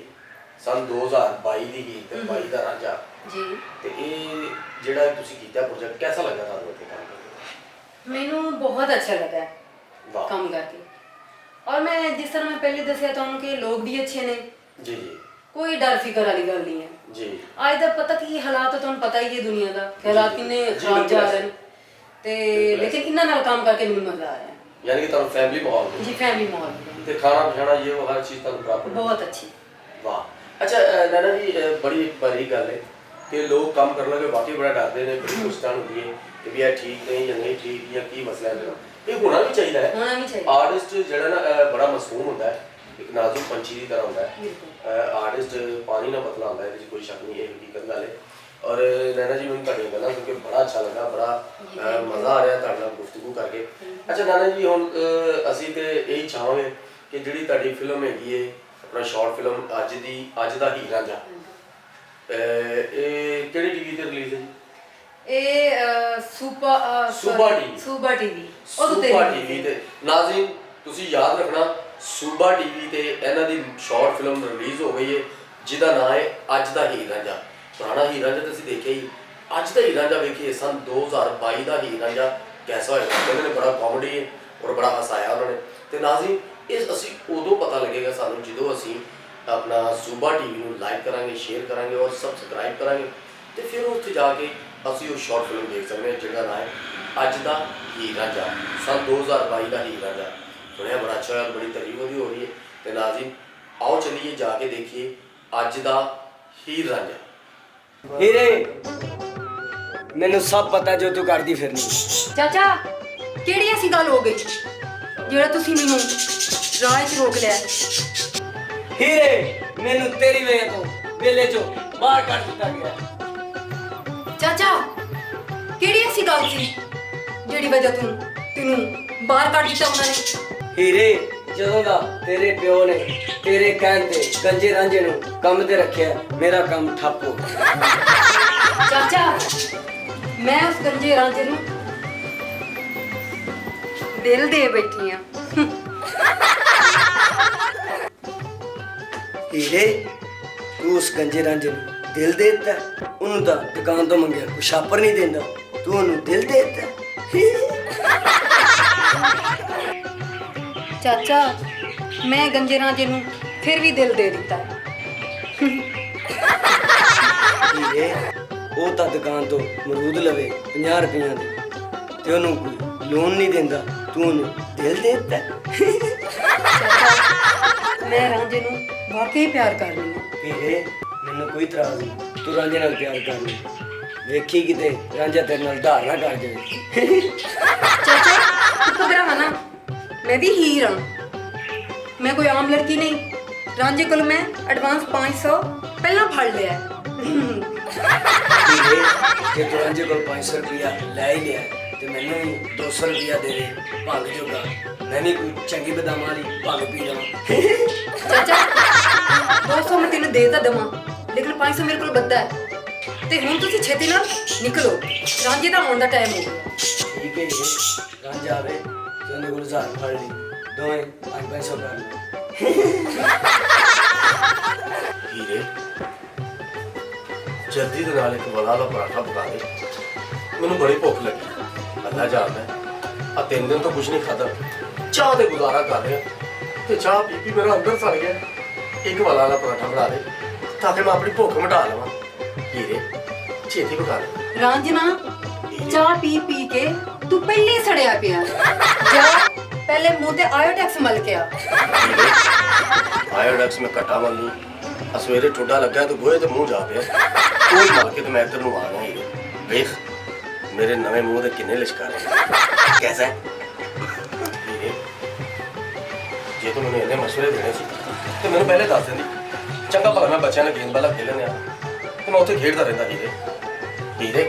ਸਨ 2022 ਦੀ ਹੀਰ ਤੇ 22 ਦਾ ਰਾਂਝਾ, ਜੀ। ਤੇ ਇਹ ਜਿਹੜਾ ਤੁਸੀਂ ਕੀਤਾ ਪ੍ਰੋਜੈਕਟ, ਕੈਸਾ ਲੱਗਾ ਤੁਹਾਨੂੰ ਇੱਥੇ ਕੰਮ ਕਰਕੇ? ਮੈਨੂੰ ਬਹੁਤ ਅੱਛਾ ਲੱਗਾ ਵਾਹ। ਕੰਮ ਕਰਕੇ। ਔਰ ਮੈਂ ਜਿਸ ਤਰ੍ਹਾਂ ਮੈਂ ਪਹਿਲੇ ਦੱਸਿਆ ਤੁਹਾਨੂੰ ਕਿ ਲੋਕ ਵੀ ਅੱਛੇ ਨੇ। ਜੀ ਜੀ ਕੋਈ ਡਰ ਫਿਕਰ ਵਾਲੀ ਗੱਲ ਨਹੀਂ ਹੈ। ਜੀ। ਅੱਜ ਦਾ ਪਤਾ ਕੀ ਹਾਲਾਤ ਹੈ, ਤੁਹਾਨੂੰ ਪਤਾ ਹੀ ਹੈ ਦੁਨੀਆ ਦਾ ਕਿ ਹਾਲਾਤ ਕਿੰਨੇ ਜੀ, ਖਰਾਬ ਜਾ ਬਿਲਕੁਲ ਰਹੇ ਨੇ। ਤੇ ਲੇਕਿਨ ਇਹਨਾਂ ਨਾਲ ਕੰਮ ਕਰਕੇ ਮੈਨੂੰ ਮਜ਼ਾ ਆਇਆ। ਯਾਨੀ ਕਿ ਤੁਹਾਨੂੰ ਫੈਮਿਲੀ ਮਾਹੌਲ ਮਿਲਿਆ। ਜੀ, ਫੈਮਿਲੀ ਮਾਹੌਲ ਤੇ ਖਾਣਾ ਪੀਣਾ ਇਹ ਉਹ ਹਰ ਚੀਜ਼ ਤੁਹਾਨੂੰ ਪ੍ਰਾਪਤ ਹੋਈ। ਬਹੁਤ ਅੱਛੀ। ਵਾਹ। ਅੱਛਾ ਨਾਨਾ ਜੀ, ਬੜੀ ਬੜੀ ਗੱਲ ਹੈ ਕਿ ਲੋਕ ਕੰਮ ਕਰਨ ਲੱਗੇ ਵਾਕਈ ਬੜਾ ਡਰਦੇ ਨੇ, ਬੜੀ ਮੁਸ਼ਕਲ ਹੁੰਦੀ ਹੈ ਕਿ ਵੀ ਇਹ ਠੀਕ ਨਹੀਂ ਜਾਂ ਨਹੀਂ ਠੀਕ, ਜਾਂ ਕੀ ਮਸਲਾ ਹੈ ਇਹਦਾ। ਇਹ ਹੋਣਾ ਵੀ ਚਾਹੀਦਾ ਹੈ। ਹੋਣਾ ਵੀ ਚਾਹੀਦਾ। ਆਰਟਿਸਟ ਜਿਹੜਾ ਨਾ ਬੜਾ ਮਾਸੂਮ ਹੁੰਦਾ ਹੈ, ਇੱਕ ਨਾਜ਼ੁਕ ਪੰਛੀ ਦੀ ਤਰ੍ਹਾਂ ਹੁੰਦਾ ਹੈ। ਬਿਲਕੁਲ। ਆਰਟਿਸਟ ਪਾਣੀ ਨਾਲ ਪਤਲਾ ਹੁੰਦਾ ਹੈ, ਇਹਦੇ 'ਚ ਕੋਈ ਸ਼ੱਕ ਨਹੀਂ, ਇਹ ਹਕੀਕਤ ਗੱਲ ਹੈ। ਔਰ ਨੈਨਾ ਜੀ, ਮੈਨੂੰ ਤੁਹਾਡੀਆਂ ਗੱਲਾਂ ਸੁਣ ਕੇ ਬੜਾ ਅੱਛਾ ਲੱਗਾ, ਬੜਾ ਮਜ਼ਾ ਆ ਰਿਹਾ ਤੁਹਾਡੇ ਨਾਲ ਗੁਫ਼ਤਗੂ ਕਰਕੇ। ਅੱਛਾ ਨਾਨਾ ਜੀ, ਹੁਣ ਅਸੀਂ ਤੇ ਇਹੀ ਚਾਹਾਂਗੇ ਕਿ ਜਿਹੜੀ ਤੁਹਾਡੀ ਫਿਲਮ ਹੈਗੀ ਹੈ, ਆਪਣਾ ਸ਼ਾਰਟ ਫਿਲਮ ਅੱਜ ਦਾ ਹੀਰ ਰਾਂਝਾ, ਇਹ ਕਿਹੜੀ ਟੀਵੀ ਤੇ ਰਿਲੀਜ਼ ਹੈ ਜੀ? ਇਹ ਸੂਬਾ ਟੀਵੀ। ਸੂਬਾ ਟੀਵੀ। ਸੂਬਾ ਟੀਵੀ ਤੇ ਨਾਜ਼ਰੀਨ, ਤੁਸੀਂ ਯਾਦ ਰੱਖਣਾ, ਸੂਬਾ ਟੀਵੀ ਤੇ ਇਹਨਾਂ ਦੀ ਸ਼ਾਰਟ ਫਿਲਮ ਰਿਲੀਜ਼ ਹੋ ਗਈ ਹੈ ਜਿਹਦਾ ਨਾਮ ਹੈ ਅੱਜ ਦਾ ਹੀਰ ਰਾਂਝਾ। ਪੁਰਾਣਾ ਹੀਰ ਰਾਂਝਾ ਤਾਂ ਅਸੀਂ ਦੇਖਿਆ ਹੀ, ਅੱਜ ਦਾ ਹੀਰ ਰਾਂਝਾ ਵੇਖੀਏ ਸਨ 2022 ਦਾ ਹੀਰ ਰਾਂਝਾ ਕੈਸਾ ਹੋਏਗਾ। ਕਹਿੰਦੇ ਨੇ ਬੜਾ ਕਾਮੇਡੀ ਹੈ ਔਰ ਬੜਾ ਹਸਾਇਆ ਉਹਨਾਂ ਨੇ। ਤੇ ਨਾਜ਼ਰੀਨ, ਇਹ ਅਸੀਂ ਉਦੋਂ ਪਤਾ ਲੱਗੇਗਾ ਸਾਨੂੰ ਜਦੋਂ ਅਸੀਂ अपना सूबा टीवी ਨੂੰ ਲਾਈਕ ਕਰਾਂਗੇ, ਸ਼ੇਅਰ ਕਰਾਂਗੇ ਔਰ ਸਬਸਕ੍ਰਾਈਬ ਕਰਾਂਗੇ ਤੇ ਫਿਰ ਉੱਥੇ ਜਾ ਕੇ ਅਸੀਂ ਉਹ ਸ਼ਾਰਟ ਫਿਲਮ ਦੇਖ ਸਕਦੇ ਹਾਂ ਜਿਹਦਾ ਨਾਮ ਹੈ ਅੱਜ ਦਾ ਹੀਰ ਰਾਂਝਾ, सन 2022 ਦਾ ਹੀਰ ਰਾਂਝਾ। ਸੁਣਿਆ ਬੜਾ ਅੱਛਾ ਹੋਇਆ, ਬੜੀ ਤਾਰੀਫ ਉਹਦੀ ਹੋ ਰਹੀ ਹੈ। ਤੇ ਨਾਜ਼ਰੀਨ आओ चलिए जाके देखिए अज दा हीर रांझा। हीरे मैनू सब पता जो तू करदी फिरनी। ਚਾਚਾ ਕਿਹੜੀ ਐਸੀ ਗੱਲ ਹੋ ਗਈ ਜਿਹੜਾ ਤੁਸੀਂ ਮੈਨੂੰ ਰਾਹ 'ਚ ਰੋਕ ਲਿਆ? हीरे मैनू तेरी वजह तो वेले चो बाहर कर दिता गया। ਚਾਚਾ ਕਿਹੜੀ ਐਸੀ ਗੱਲ ਸੀ ਜਿਹੜੀ ਵਜ੍ਹਾ ਤੋਂ ਤੈਨੂੰ ਬਾਹਰ ਕੱਢ ਦਿੱਤਾ ਉਹਨਾਂ ਨੇ? हीरे ਜਦੋਂ ਦਾ ਤੇਰੇ ਪਿਓ ਨੇ ਤੇਰੇ ਕਹਿਣ ਤੇ ਗੰਜੇ ਰਾਂਝੇ ਨੂੰ ਕੰਮ ਤੇ ਰੱਖਿਆ, ਮੇਰਾ ਕੰਮ ਠੱਪ ਹੋ ਗਿਆ। ਚਾਚਾ ਮੈਂ ਉਸ ਗੰਜੇ ਰਾਂਝੇ ਨੂੰ ਦਿਲ ਦੇ ਬੈਠੀ ਆ। ਹੀਰੇ ਤੂੰ ਉਸ ਗੰਜੇ ਰਾਂਝੇ ਨੂੰ ਦਿਲ ਦੇ ਦਿੱਤਾ? ਉਹਨੂੰ ਤਾਂ ਦੁਕਾਨ ਤੋਂ ਮੰਗਿਆ ਕੋਈ ਛਾਪਰ ਨਹੀਂ ਦਿੰਦਾ, ਤੂੰ ਉਹਨੂੰ ਦਿਲ ਦੇ ਦਿੱਤਾ। ਚਾਚਾ ਮੈਂ ਗੰਜੇ ਰਾਂਝੇ ਨੂੰ ਫਿਰ ਵੀ ਦਿਲ ਦੇ ਦਿੱਤਾ। ਹੀਰੇ ਉਹ ਤਾਂ ਦੁਕਾਨ ਤੋਂ ਮਰੂਦ ਲਵੇ 50 ਰੁਪਈਆਂ ਦੇ ਤੇ ਉਹਨੂੰ ਕੋਈ ਲੋਨ ਨਹੀਂ ਦਿੰਦਾ, ਤੂੰ ਉਹਨੂੰ ਦਿਲ ਦੇ ਦਿੱਤਾ। ਚਾਚਾ ਮੈਂ ਰਾਂਝੇ ਨੂੰ ਵਾਕਈ ਪਿਆਰ ਕਰਦੀ ਹਾਂ। ਹੀਰੇ ਮੈਨੂੰ ਕੋਈ ਇਤਰਾਜ਼ ਨਹੀਂ, ਤੂੰ ਰਾਂਝੇ ਨਾਲ ਪਿਆਰ ਕਰ ਲਈ, ਵੇਖੀ ਕਿਤੇ ਰਾਂਝਾ ਤੇਰੇ ਨਾਲ ਧਾਰ ਨਾ ਕਰ ਜਾਵੇ। ਚਾਚਾ ਤੂੰ ਘਬਰਾ ਨਾ, ਮੈਂ ਵੀ ਹੀਰ ਹਾਂ, ਮੈਂ ਕੋਈ ਆਮ ਲੜਕੀ ਨਹੀਂ। ਰਾਂਝੇ ਕੋਲ ਮੈਂ ਐਡਵਾਂਸ 500 ਪਹਿਲਾਂ ਫੜ ਲਿਆ। ਹੀਰੇ ਜੇ ਤੂੰ ਰਾਂਝੇ ਕੋਲ 500 ਰੁਪਇਆ ਲੈ ਹੀ ਲਿਆ ਤੇ ਮੈਨੂੰ ਵੀ 200 ਰੁਪਇਆ ਦੇ ਦੇ ਭੰਗ ਜੋਗਾ, ਮੈਂ ਵੀ ਕੋਈ ਚੰਗੀ ਬਦਾਮਾਂ ਵਾਲੀ ਭੰਗ ਪੀ ਲਵਾਂ। ਚਾਚਾ 200 ਮੈਂ ਤੈਨੂੰ ਦੇ ਤਾਂ ਦੇਵਾਂ, ਲੇਕਿਨ 500 ਮੇਰੇ ਕੋਲ ਬੱਦਾ ਹੈ ਤੇ ਹੁਣ ਤੁਸੀਂ ਛੇਤੀ ਨਾਲ ਨਿਕਲੋ, ਰਾਂਝੇ ਦਾ ਆਉਣ ਦਾ ਟਾਈਮ ਹੋ ਗਿਆ। ਠੀਕ ਹੈ ਹੀਰੇ, ਰਾਂਝਾ ਆਵੇ ਤੇ ਉਹਦੇ ਕੋਲ 1000 ਫੜ ਲਈ, ਦੋਵੇਂ 500 ਕਰ ਲਓ। ਹੀਰੇ ਜਲਦੀ ਦੇ ਨਾਲ ਇੱਕ ਵਲਾ ਦਾ ਪਰਾਠਾ ਪਕਾ ਦੇ, ਮੈਨੂੰ ਬੜੀ ਭੁੱਖ ਲੱਗੀ। ਅੱਲਾ ਜਾਣਦਾ ਆ 3 ਦਿਨ ਤੋਂ ਕੁਝ ਨਹੀਂ ਖਾਧਾ, ਚਾਹ ਤੇ ਗੁਜ਼ਾਰਾ ਕਰ ਰਿਹਾ ਤੇ ਚਾਹ ਪੀ ਪੀ ਮੇਰਾ ਅੰਦਰ ਸੜ ਗਿਆ। ਇੱਕ ਵਲਾ ਦਾ ਪਰਾਠਾ ਬਣਾ ਦੇ ਤਾਂ ਕਿ ਮੈਂ ਆਪਣੀ ਭੁੱਖ ਮਿਟਾ ਲਵਾਂ। ਹੀਰੇ ਛੇਤੀ ਪਕਾ ਦੇ। ਰਾਂਝਣਾ ਚਾਹ ਪੀ ਪੀ ਕੇ ਤੂੰ ਪਹਿਲੇ ਹੀ ਸੜਿਆ ਪਿਆ, ਜਾ ਪਹਿਲੇ ਮੂੰਹ ਤੇ ਆਇਓਡੈਕਸ ਮਲ ਕੇ ਆ। ਆਇਓਡੈਕਸ ਮੈਂ ਘਟਾ ਮੱਲੂ ਸਵੇਰੇ ਠੁੱਡਾ ਲੱਗਾ ਤੇ ਗੋਹੇ ਤੇ ਮੂੰਹ ਜਾ ਪਿਆ, ਕੋਈ ਮਲ ਕੇ ਤੇ ਮੈਂ ਇੱਧਰ ਨੂੰ ਆ ਗਿਆ। ਹੀਰੇ ਵੇਖ ਮੇਰੇ ਨਵੇਂ ਮੂੰਹ ਦੇ ਕਿੰਨੇ ਲਿਸ਼ਕਾਰੇ, ਕੈਸਾ ਹੈ? ਹੀਰੇ ਜੇ ਤੂੰ ਮੈਨੂੰ ਇਹਨੇ ਮਸ਼ਵਰੇ ਦੇਣੇ ਸੀ ਤੇ ਮੈਨੂੰ ਪਹਿਲੇ ਦੱਸ ਦਿੰਦੀ, ਚੰਗਾ ਭਲਾ ਮੈਂ ਬੱਚਿਆਂ ਨਾਲ ਗੇਂਦ ਬਾਲਾ ਖੇਲਣ ਆ ਤੇ ਮੈਂ ਉੱਥੇ ਖੇਡਦਾ ਰਹਿੰਦਾ। ਹੀਰੇ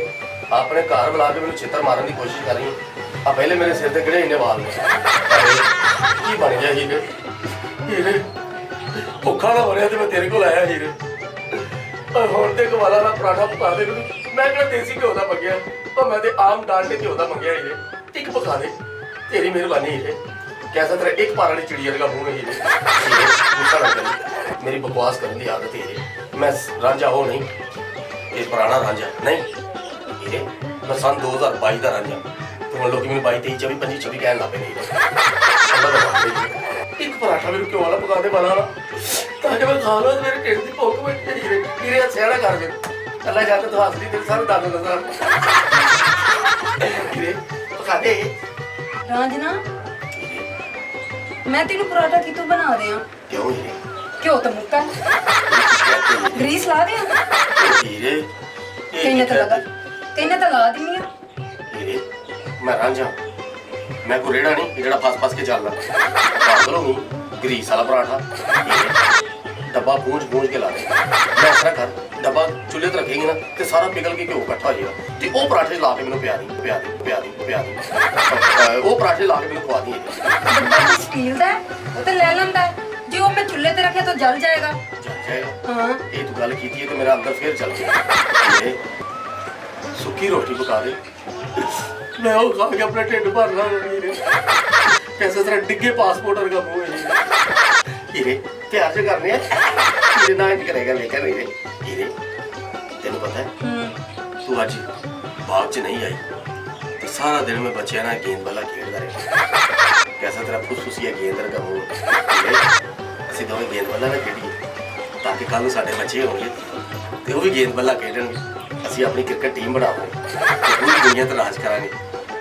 ਆਪਣੇ ਘਰ ਬੁਲਾ ਕੇ ਮੈਨੂੰ ਛਿੱਤਰ ਮਾਰਨ ਦੀ ਕੋਸ਼ਿਸ਼ ਕਰ ਰਹੀ ਆ, ਪਹਿਲੇ ਮੇਰੇ ਸਿਰ ਤੇ ਕਿਹੜੇ ਇੰਨੇ ਵਾਲ ਨੇ, ਕੀ ਬਣ ਗਿਆ? ਹੀਰੇ ਭੁੱਖਾ ਨਾ ਮਰਿਆ ਤੇ ਮੈਂ ਤੇਰੇ ਕੋਲ ਆਇਆ। ਹੀਰੇ ਹੁਣ ਤੇ ਕਵਾਲਾ ਦਾ ਪਰਾਠਾ ਪਕਾ ਦੇ ਮੈਨੂੰ, ਮੈਂ ਕਿਹੜਾ ਦੇਸੀ ਘਿਓ ਦਾ ਮੰਗਿਆ, ਪਰ ਮੈਂ ਤੇ ਆਮ ਡਾਲਡੇ ਘਿਓ ਦਾ ਮੰਗਿਆ। ਹੀਰੇ ਇੱਕ ਪਕਾ ਦੇ, ਤੇਰੀ ਮਿਹਰਬਾਨੀ। ਹੀਰੇ कैसा तेरा एक पार वाली चिड़िया का मुंह नहीं गुस्सा ना करी, मेरी बकवास करने की आदत है। मैं रांझा हो नहीं, ये पुराना रांझा नहीं, ये मैं सन 2022 का रांझा। तो लोग मैंने 22 23 24 25 26 कहने लगे नहीं। एक पराठा मेरे क्यों वाला पका दे वाला ताकि मैं खा लो, मेरे ढिड की भुख मिट जाए। हीरे हीरे सियाड़ा कर दे अल्लाह जाके तो हंस ली तेरे सारे दादू नजर। हीरे पका दे रांझना, मैं तेनू पराठा कितों बना दिया? क्यों हीरे? क्यों तो मुक्का ग्रीस ला दिया? हीरे तेने तो लगा, तेने तो ला दी है। हीरे मैं रांझा, मैं को रेड़ा नहीं जेड़ा फस फस के चलना पागल हो गई। ग्रीस वाला पराठा हीरे डब्बा पूंछ पूंछ के ला दे, मैं ऐसा कर डब्बा चूल्हे ते रखेंगे ना ते सारा पिघल के घ्यो इकट्ठा हो जाएगा ते वो पराठे ला के मैनू पिया दी पिया दी पिया दी पिया दी वो पराठे ला के मैनू खवा दी। डब्बा तो स्टील दा है, वो तो ले लेंदा है, जे वो मैं चूल्हे ते रखे तो जल जाएगा। चल जाएगा? हां ये तू गल कीती है तो मेरा अंदर फिर चल गया। ये सुक्की रोटी पका दे, मैं वो खा के अपना ढिड भर ला। हीरे कैसे तेरा डिग्गे पासपोर्ट का मुंह है। हीरे प्यार से करने हीरे ना इंज करेगा लेकर। हीरे तेन पता है तू अज बाग च नहीं आई तो सारा दिन मैं बच्चों ना गेंद वाला खेलता रहा। कैसा तेरा फुसफुसिया गेंद का मुंह। असं दोवें गेंद वाला ना खेडिए ਤਾਂ ਕਿ ਕੱਲ ਨੂੰ ਸਾਡੇ ਬੱਚੇ ਹੋਣਗੇ ਤੇ ਉਹ ਵੀ ਗੇਂਦ ਬੱਲਾ ਖੇਡਣਗੇ। ਅਸੀਂ ਆਪਣੀ ਕ੍ਰਿਕਟ ਟੀਮ ਬਣਾਵਾਂਗੇ ਤੇ ਪੂਰੀ ਦੁਨੀਆ ਤੇ ਰਾਜ ਕਰਾਂਗੇ।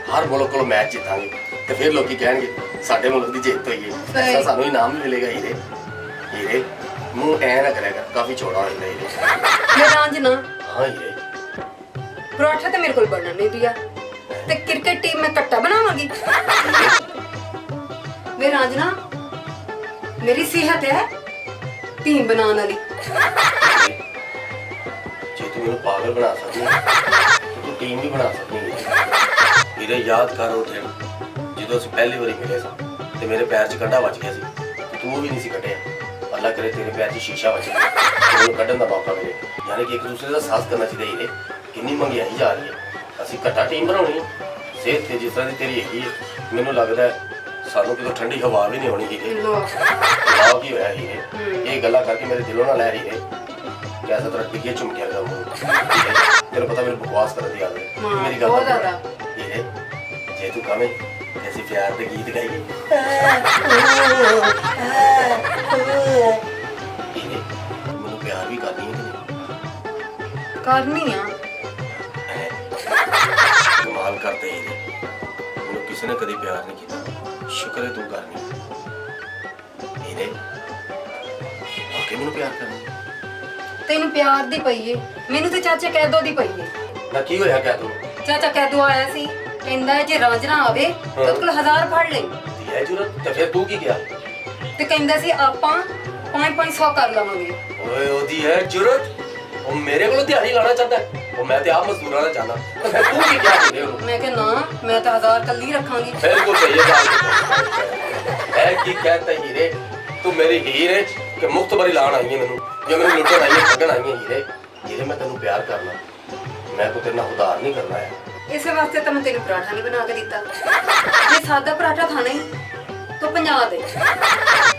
ਹਰ ਮੁਲਕ ਕੋਲ ਮੈਚ ਜਿੱਤਾਂਗੇ ਤੇ ਫਿਰ ਲੋਕੀ ਕਹਿਣਗੇ ਸਾਡੇ ਮੁਲਕ ਦੀ ਜਿੱਤ ਹੋਈ ਹੈ। ਐਸਾ ਸਾਨੂੰ ਇਨਾਮ ਵੀ ਮਿਲੇਗਾ। ਹੀਰੇ ਹੀਰੇ ਮੂੰਹ ਐ ਨਾ ਕਰਿਆ ਕਰ, ਕਾਫੀ ਚੌੜਾ ਹੋ ਜਾਂਦਾ ਹੀਰੇ। ਮੈਂ ਰਾਂਝਣਾ ਹਾਂ ਹੀਰੇ, ਪਰੌਠਾ ਤੇ ਮੇਰੇ ਕੋਲ ਬਣਨ ਨਹੀਂ ਦਿਆ ਤੇ ਕ੍ਰਿਕਟ ਟੀਮ ਮੈਂ ਕੱਟਾ ਬਣਾਵਾਂਗੀ। ਮੈਂ ਰਾਂਝਣਾ ਮੇਰੀ ਸਿਹਤ ਹੈ ਟੀਮ ਬਣਾਉਣ ਵਾਲੀ। ਜੇ ਤੂੰ ਮੈਨੂੰ ਪਾਗਲ ਬਣਾ ਸਕਦੀ ਹੈ ਤਾਂ ਤੂੰ ਟੀਮ ਵੀ ਬਣਾ ਸਕਦੀ ਹੈ। ਹੀਰੇ ਯਾਦ ਕਰ ਉਹ ਦਿਨ ਜਦੋਂ ਅਸੀਂ ਪਹਿਲੀ ਵਾਰੀ ਮਿਲੇ ਸਾਂ ਤੇ ਮੇਰੇ ਪੈਰ 'ਚ ਕੰਡਾ ਵੱਜ ਗਿਆ ਸੀ ਤੇ ਤੂੰ ਉਹ ਵੀ ਨਹੀਂ ਸੀ ਕੱਢਿਆ। ਅੱਲਾ ਕਰੇ ਤੇਰੇ ਪੈਰ 'ਚ ਸ਼ੀਸ਼ਾ ਵੱਜੇ ਤੇ ਉਹਨੂੰ ਕੱਢਣ ਦਾ ਮੌਕਾ ਮਿਲੇ। ਯਾਨੀ ਕਿ ਇੱਕ ਦੂਸਰੇ ਦਾ ਸਾਥ ਕਰਨਾ ਚਾਹੀਦਾ। ਹੀਰੇ ਕਿੰਨੀ ਮਹਿੰਗਾਈ ਜਾ ਰਹੀ ਹੈ, ਅਸੀਂ ਇਕੱਠਾ ਟੀਮ ਬਣਾਉਣੀ ਹੈ। ਸਿਹਤ ਤੇ ਜਿਸ ਤਰ੍ਹਾਂ ਦੀ ਤੇਰੀ ਹੈਗੀ ਹੈ, ਮੈਨੂੰ ਲੱਗਦਾ ਹੈ ਸਾਨੂੰ ਕਿਤੋਂ ਠੰਡੀ ਹਵਾ ਵੀ ਨਹੀਂ ਹੋਣੀ। ਹੀਰੇ ਲਾਓ ਕੀ ਹੋਇਆ ਹੀਰੇ, ਇਹ ਗੱਲਾਂ ਕਰਕੇ ਮੇਰੇ ਦਿਲੋਂ ਨਾ ਲੈ ਹੀਰੇ। ਕੈਸਾ ਤਰ੍ਹਾਂ ਟਿੱਕੇ ਚੁੰਮਕਿਆ ਦਾ ਮੂੰਹ। ਤੈਨੂੰ ਪਤਾ ਮੈਨੂੰ ਬਕਵਾਸ ਕਰਨ ਦੀ ਆਦਤ ਹੈ। ਮੇਰੀ ਗੱਲ ਬਹੁਤ ਜ਼ਿਆਦਾ। ਹੀਰੇ ਜੇ ਤੂੰ ਕਵੇਂ ਕਿ ਅਸੀਂ ਪਿਆਰ ਦੇ ਗੀਤ ਗਾਈਏ। ਹੀਰੇ ਮੈਨੂੰ ਪਿਆਰ ਵੀ ਕਰਨੀ ਹੈ ਕਿ ਨਹੀਂ? ਕਰਨੀ ਆ। ਕਮਾਲ ਕਰਦੇ ਹੀਰੇ, ਮੈਨੂੰ ਕਿਸੇ ਨੇ ਕਦੀ ਪਿਆਰ ਨਹੀਂ ਕੀਤਾ। ਸ਼ੁਕਰ ਹੈ ਤੂੰ ਕਰਨੀ। ਹੀਰੇ ਆਕੇ ਮੈਨੂੰ ਪਿਆਰ ਕਰਨੀ। ਤੈਨੂੰ ਪਿਆਰ ਦੀ ਪਈ ਏ, ਮੈਨੂੰ ਤੇ ਚਾਚਾ ਕੈਦੋ ਦੀ ਪਈ ਏ। ਨਾ ਕੀ ਹੋਇਆ ਕਹਿ ਤੂੰ? ਚਾਚਾ ਕੈਦੋ ਆਇਆ ਸੀ, ਕਹਿੰਦਾ ਹੈ ਜੇ ਰਾਂਝਣਾ ਆਵੇ ਤਾਂ ਉਹਦੇ ਕੋਲ 1000 ਫੜ ਲੈ। ਦੀ ਹੈ ਜੁਰਤ ਤੇ ਫਿਰ ਤੂੰ ਕੀ ਕਿਹਾ? ਤੇ ਕਹਿੰਦਾ ਸੀ ਆਪਾਂ 500 ਕਰ ਲਵਾਂਗੇ। ਓਏ ਉਹਦੀ ਹੈ ਜੁਰਤ, ਉਹ ਮੇਰੇ ਕੋਲ ਦਿਹਾੜੀ ਲਾਣਾ ਚਾਹੁੰਦਾ ਹੈ। ਉਹ ਮੈਂ ਤੇ ਆਪ ਮਜ਼ਦੂਰਾਂ ਨਾਲ ਚਾਹੁੰਦਾ। ਤੇ ਫਿਰ ਤੂੰ ਕੀ ਕਿਹਾ ਹੀਰੇ ਉਹਨੂੰ? ਮੈਂ ਕਿਹਾ ਨਾ, ਮੈਂ ਤਾਂ 1000 ਕੱਲੀ ਰੱਖਾਂਗੀ। ਬਿਲਕੁਲ ਸਹੀ ਹੈ ਗੱਲ। ਹੈ ਕੀ कहता हीरे, तू मेरी हीर है कि मुफ्त भरी लान आई है मैनू, जो मैंने लुटन आई है ठगन आई है। हीरे हीरे मैं तेन प्यार करना, मैं कोई तेरे नाल उधार नहीं करना है। इस वास्ते तो मैं तेन पराठा नहीं बना के दिता। जे सादा पराठा खाना ही तो 50 दे,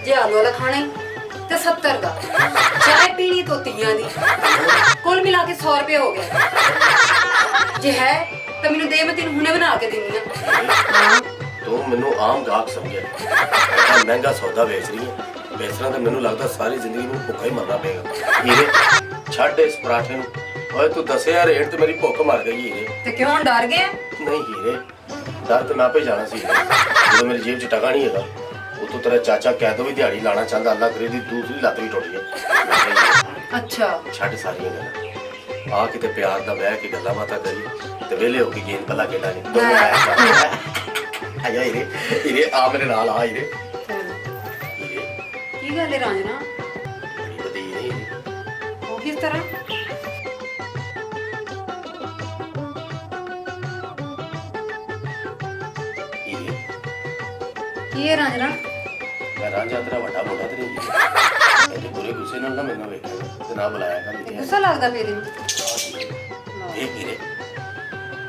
जे आलू वाला खाना ही तो 70 का, चाय पीनी तो 30 दी, कुल मिला के 100 रुपये हो गए। जे है तो मैनू दे, मैं तेन हुणे बना के देनी है। तू मैनू आम गाहक समझे, ऐसा महंगा सौदा बेच रही है। बेचना तो मैनू लगता सारी जिंदगी में भुखा ही मरना पेगा। हीरे छड्ड इस पराठे नू, ओए तू 10,000 रेट ते मेरी भुख मर गई। हीरे ते क्यों डर गया? नहीं हीरे, डर तो मैं आपे जाना सी। जो मेरी जेब च टका नहीं है, वो तो तेरा चाचा कैदो भी दिहाड़ी लाना चाहता। अल्लाह करे दी दूसरी लत्त भी टुट जाए। अच्छा छड्ड सारियां गल्लां, आ किते प्यार दा बह के गल्लां बातां करिए ते वेले हो के गेंद बल्ला खेलांगे। आया हीरे, हीरे आ मेरे नाल आ। हीरे हीरे की गल है रांझना, बड़ी वधी है हीरे। वो किस तरह? हीरे की है रांझना? मैं रांझा तेरा वड्डा मुंडा ते नहीं हीरे, ते बुरे गुस्से नाल ना मैनू वेखिया ते ना बुलाया कर इत्थे। गुस्सा लगदा पे तेन? देख हीरे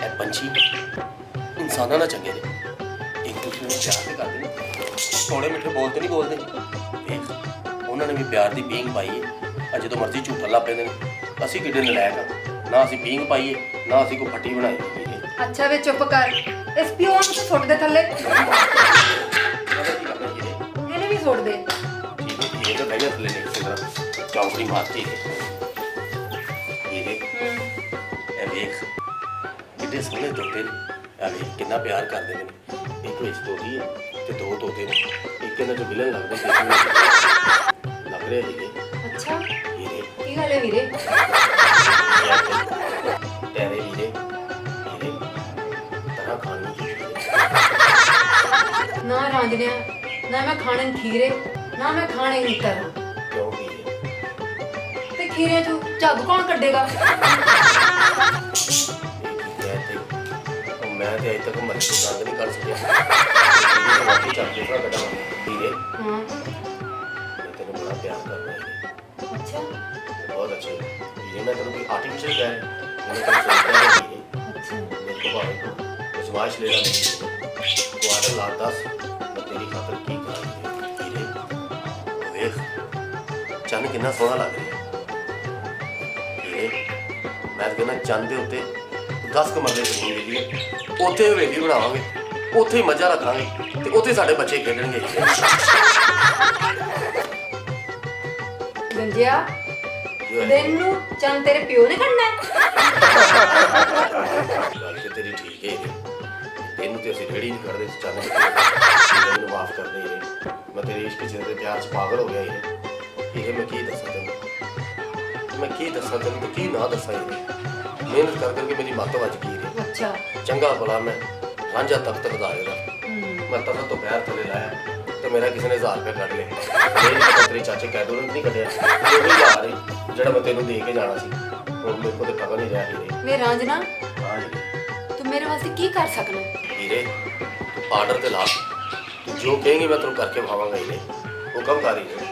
ए पंछी इंसानां ना चंगे ने, एक दूसरे ਨੂੰ ਪਿਆਰ ਤੇ ਕਰਦੇ ਨੇ, ਥੋੜੇ ਮਿੱਠੇ ਬੋਲਤੇ ਨਹੀਂ ਬੋਲਦੇ। ਦੇਖ ਉਹਨਾਂ ਨੇ ਵੀ ਪਿਆਰ ਦੀ ਪੀਂਗ ਪਾਈ ਹੈ। ਜਦੋਂ ਮਰਜ਼ੀ ਝੂਠਾ ਲਾ ਪੈਂਦੇ ਨੇ। ਅਸੀਂ ਕਿੱਡੇ ਨਲਾਇਕ ਆ, ਨਾ ਅਸੀਂ ਪੀਂਗ ਪਾਈਏ ਨਾ ਅਸੀਂ ਕੋਈ ਫੱਟੀ ਬਣਾਈ। अच्छा वे चुप कर, इस पिओ ਨੂੰ ਤੇ ਸੁੱਟ ਦੇ ਥੱਲੇ। ਪਤਾ ਕੀ ਕਰਨਾ ਹੀਰੇ? ਇਹਨੇ ਵੀ ਸੁੱਟ ਦੇ। ਠੀਕ ਹੈ ਇਹ ਤਾਂ ਬਹਿ ਜਾ ਥੱਲੇ ਨੇ ਇਸੇ ਤਰ੍ਹਾਂ ਚੌਂਕੜੀ ਮਾਰਤੀ ਹੈ। ਹੀਰੇ ਇਹ ਵੇਖ ਕਿੱਡੇ ਸੋਹਣੇ ਤੋਤੇ ਨੇ, ਆ ਵੇਖ ਕਿੰਨਾ ਪਿਆਰ ਕਰਦੇ ਨੇ। ਇੱਕ ਵਿੱਚ ਤੋਤੀ ਹੈ ਤੇ ਦੋ ਤੋਤੇ ਨੇ, ਇੱਕ ਇਹਨਾਂ ਚੋਂ ਵਿਲਨ ਲੱਗਦੇ ਤੇ ਲੱਗ ਰਿਹਾ ਹੀਰੇ। ਅੱਛਾ ਹੀਰੇ ਕੀ ਗੱਲ ਹੈ ਵੀਰੇ? ਤੇਰੇ ਹੀਰੇ ਹੀਰੇ ਤਰਾ ਖਾਣੀ ਹੀਰੇ। ਨਾ ਰਾਂਝਣਿਆ, ਨਾ ਮੈਂ ਖਾਣੇ ਨੂੰ ਖੀਰੇ, ਨਾ ਮੈਂ ਖਾਣੇ ਨੂੰ ਤਰ੍ਹਾਂ। ਕਿਉਂ ਹੀਰੇ? ਤੇ ਖੀਰੇ ਚੋਂ ਝੱਗ ਕੌਣ ਕੱਢੇਗਾ? मैं तो अजे तक मर्जी को गंद नहीं कर सकिया। बाकी चल के कटा हीरे हाँ मैं तेन बड़ा प्यार करना हीरे, अच्छा बहुत अच्छे हीरे। मैं तेन कोई आर्टिफिशियल कह रहा, मैंने तेन सोचता है हीरे अच्छा मेरे को भावे तू विश्वास ले ला तू आर्डर ला 10 मैं तेरी खातर की करा। हीरे वेख चंद कितना सोहना लग रहा हीरे। मैं कहना चंद के उत्ते 10 मरले जमीन ले लिए, ਉੱਥੇ ਹਵੇਲੀ ਬਣਾਵਾਂਗੇ, ਉੱਥੇ ਹੀ ਮੱਝਾਂ ਰੱਖਾਂਗੇ ਤੇ ਉੱਥੇ ਸਾਡੇ ਬੱਚੇ ਖੇਡਣਗੇ। ਗੰਜਿਆ ਕੀ ਹੋਇਆ? ਦਿਨ ਨੂੰ ਚੰਨ ਤੇਰੇ ਪਿਓ ਨੇ ਕੱਢਣਾ ਹੈ। ਗੱਲ ਤੇ ਤੇਰੀ ਠੀਕ ਹੈ ਇਹਨੂੰ ਤੇ ਅਸੀਂ ਰੇੜੀ ਨਹੀਂ ਕਰਦੇ ਚੱਲ ਮੈਨੂੰ ਮਾਫ ਕਰ ਦੇ ਮੈਂ ਤੇਰੇ ਇਸ਼ਕ ਚ ਤੇ ਪਿਆਰ ਚ ਪਾਗਲ ਹੋ ਗਿਆ ਇਹ ਮੈਂ ਕੀ ਦੱਸਾਂ ਤੈਨੂੰ ਮੈਂ ਕੀ ਦੱਸਾਂ ਤੈਨੂੰ ਤੇ ਕੀ ਨਾ ਦੱਸਾਂ ਇਹ ਮਿਹਨਤ ਕਰ ਕਰਕੇ ਮੇਰੀ ਮੱਤ ਵੱਜ ਗਈ ਇਹ ਅੱਛਾ। ਚੰਗਾ ਭਲਾ ਮੈਂ ਰਾਂਝਾ ਤੱਕ ਦਾ ਇਹਦਾ ਮੈਂ ਤਖਤ ਤੋਂ ਪੈਰ ਥੱਲੇ ਲਾਇਆ ਤੇ ਮੇਰਾ ਕਿਸੇ ਨੇ 1000 ਰੁਪਏ ਕੱਢ ਲਏ ਇਹ ਨਹੀਂ ਪਤਾ ਤੇਰੇ ਚਾਚੇ ਕਹਿ ਦੋ ਨਹੀਂ ਕੱਢਿਆ ਉਹ ਵੀ ਯਾਰ ਜਿਹੜਾ ਮੈਂ ਤੈਨੂੰ ਦੇ ਕੇ ਜਾਣਾ ਸੀ ਹੁਣ ਮੇਰੇ ਕੋਲ ਤੇ ਪਤਾ ਨਹੀਂ ਰਿਹਾ ਹੀਰੇ ਵੇ ਰਾਂਝਣਾ, ਹਾਂ ਹੀਰੇ ਤੂੰ ਮੇਰੇ ਵਾਸਤੇ ਕੀ ਕਰ ਸਕਣਾ? ਹੀਰੇ ਤੂੰ ਆਰਡਰ ਤੇ ਲਾ ਤੂੰ ਜੋ ਕਹੇਂਗੀ ਮੈਂ ਤੈਨੂੰ ਕਰਕੇ ਖਾਵਾਂਗਾ ਹੀਰੇ ਹੁਕਮ ਕਰ ਹੀਰੇ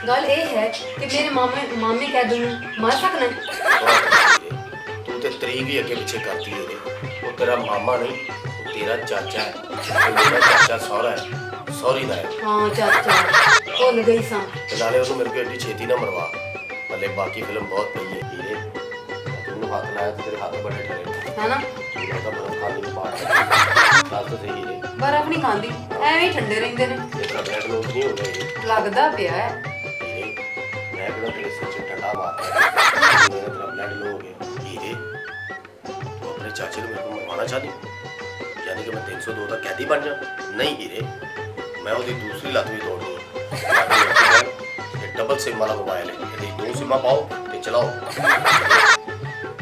ਗੱਲ ਇਹ ਹੈ ਕਿ ਮੇਰੇ ਮਾਮੇ ਕਹਿ ਦੂੰ ਮਾਰ ਸਕਣਾ ਹੈ? ਤੂੰ ਤੇ ਤਰੀਕ ਹੀ ਅੱਗੇ ਪਿੱਛੇ ਕਰਦੀ ਹੀਰੇ ਉਹ ਤੇਰਾ ਮਾਮਾ ਨਹੀਂ ਉਹ ਤੇਰਾ ਚਾਚਾ ਹੈ ਤੇ ਮੇਰਾ ਚਾਚਾ ਸਹੁਰਾ ਹੈ ਸੌਰੀ ਦਾ ਹੈ ਹਾਂ ਚਾਚਾ, ਭੁੱਲ ਗਈ ਸਾਂ। ਤੇ ਨਾਲੇ ਉਹਨੂੰ ਮੇਰੇ ਕੋਲ ਏਡੀ ਛੇਤੀ ਨਾ ਮਰਵਾ ਹਲੇ ਬਾਕੀ ਫਿਲਮ ਬਹੁਤ ਪਈ ਹੈ ਹੀਰੇ ਤੂੰ ਹੱਥ ਲਾਇਆ ਤੇ ਤੇਰੇ ਹੱਥ ਬੜੇ ਠਰੇ ਹੈ ਨਾ? ਮੈਂ ਤਾਂ ਬਰਫ ਖਾਣ ਨੂੰ ਪਾੜ ਦੱਸ ਤੇ ਸਹੀ ਹੀਰੇ ਬਰਫ਼ ਨਹੀਂ ਖਾਂਦੀ, ਐਵੇਂ ਹੀ ਠੰਡੇ ਰਹਿੰਦੇ ਨੇ। ਤੇਰਾ ਬਲੈਕ ਲੋਕ ਨਹੀਂ ਹੋ ਗਏ ਲੱਗਦਾ ਪਿਆ ਹੈ। ਹੀਰੇ ਮੈਂ ਕਿਹੜਾ ਤੇਰੇ ਸਿਰ 'ਚ ਠੰਡਾ ਮਾਰਦਾ ਮੇਰਾ ਤੇਰਾ ਬਲੈਕ ਲੋ ਹੋ ਗਿਆ ਹੀਰੇ ਤੂੰ ਆਪਣੇ ਚਾਚੇ ਨੂੰ ਮੇਰੇ ਕੋਲ ਮਰਵਾਉਣਾ ਚਾਹਦੀ ਯਾਨੀ ਕਿ ਮੈਂ 302 ਦਾ ਕੈਦੀ ਬਣ ਜਾ ਨਹੀਂ ਹੀਰੇ ਮੈਂ ਉਹਦੀ ਦੂਸਰੀ ਲੱਤ ਵੀ ਤੋੜਨੀ ਹੈ ਇਹ ਡਬਲ ਸਿਮ ਵਾਲਾ ਮੋਬਾਈਲ ਹੈ ਇਹਦੀ 2 ਸਿਮਾਂ ਪਾਓ ਤੇ ਚਲਾਓ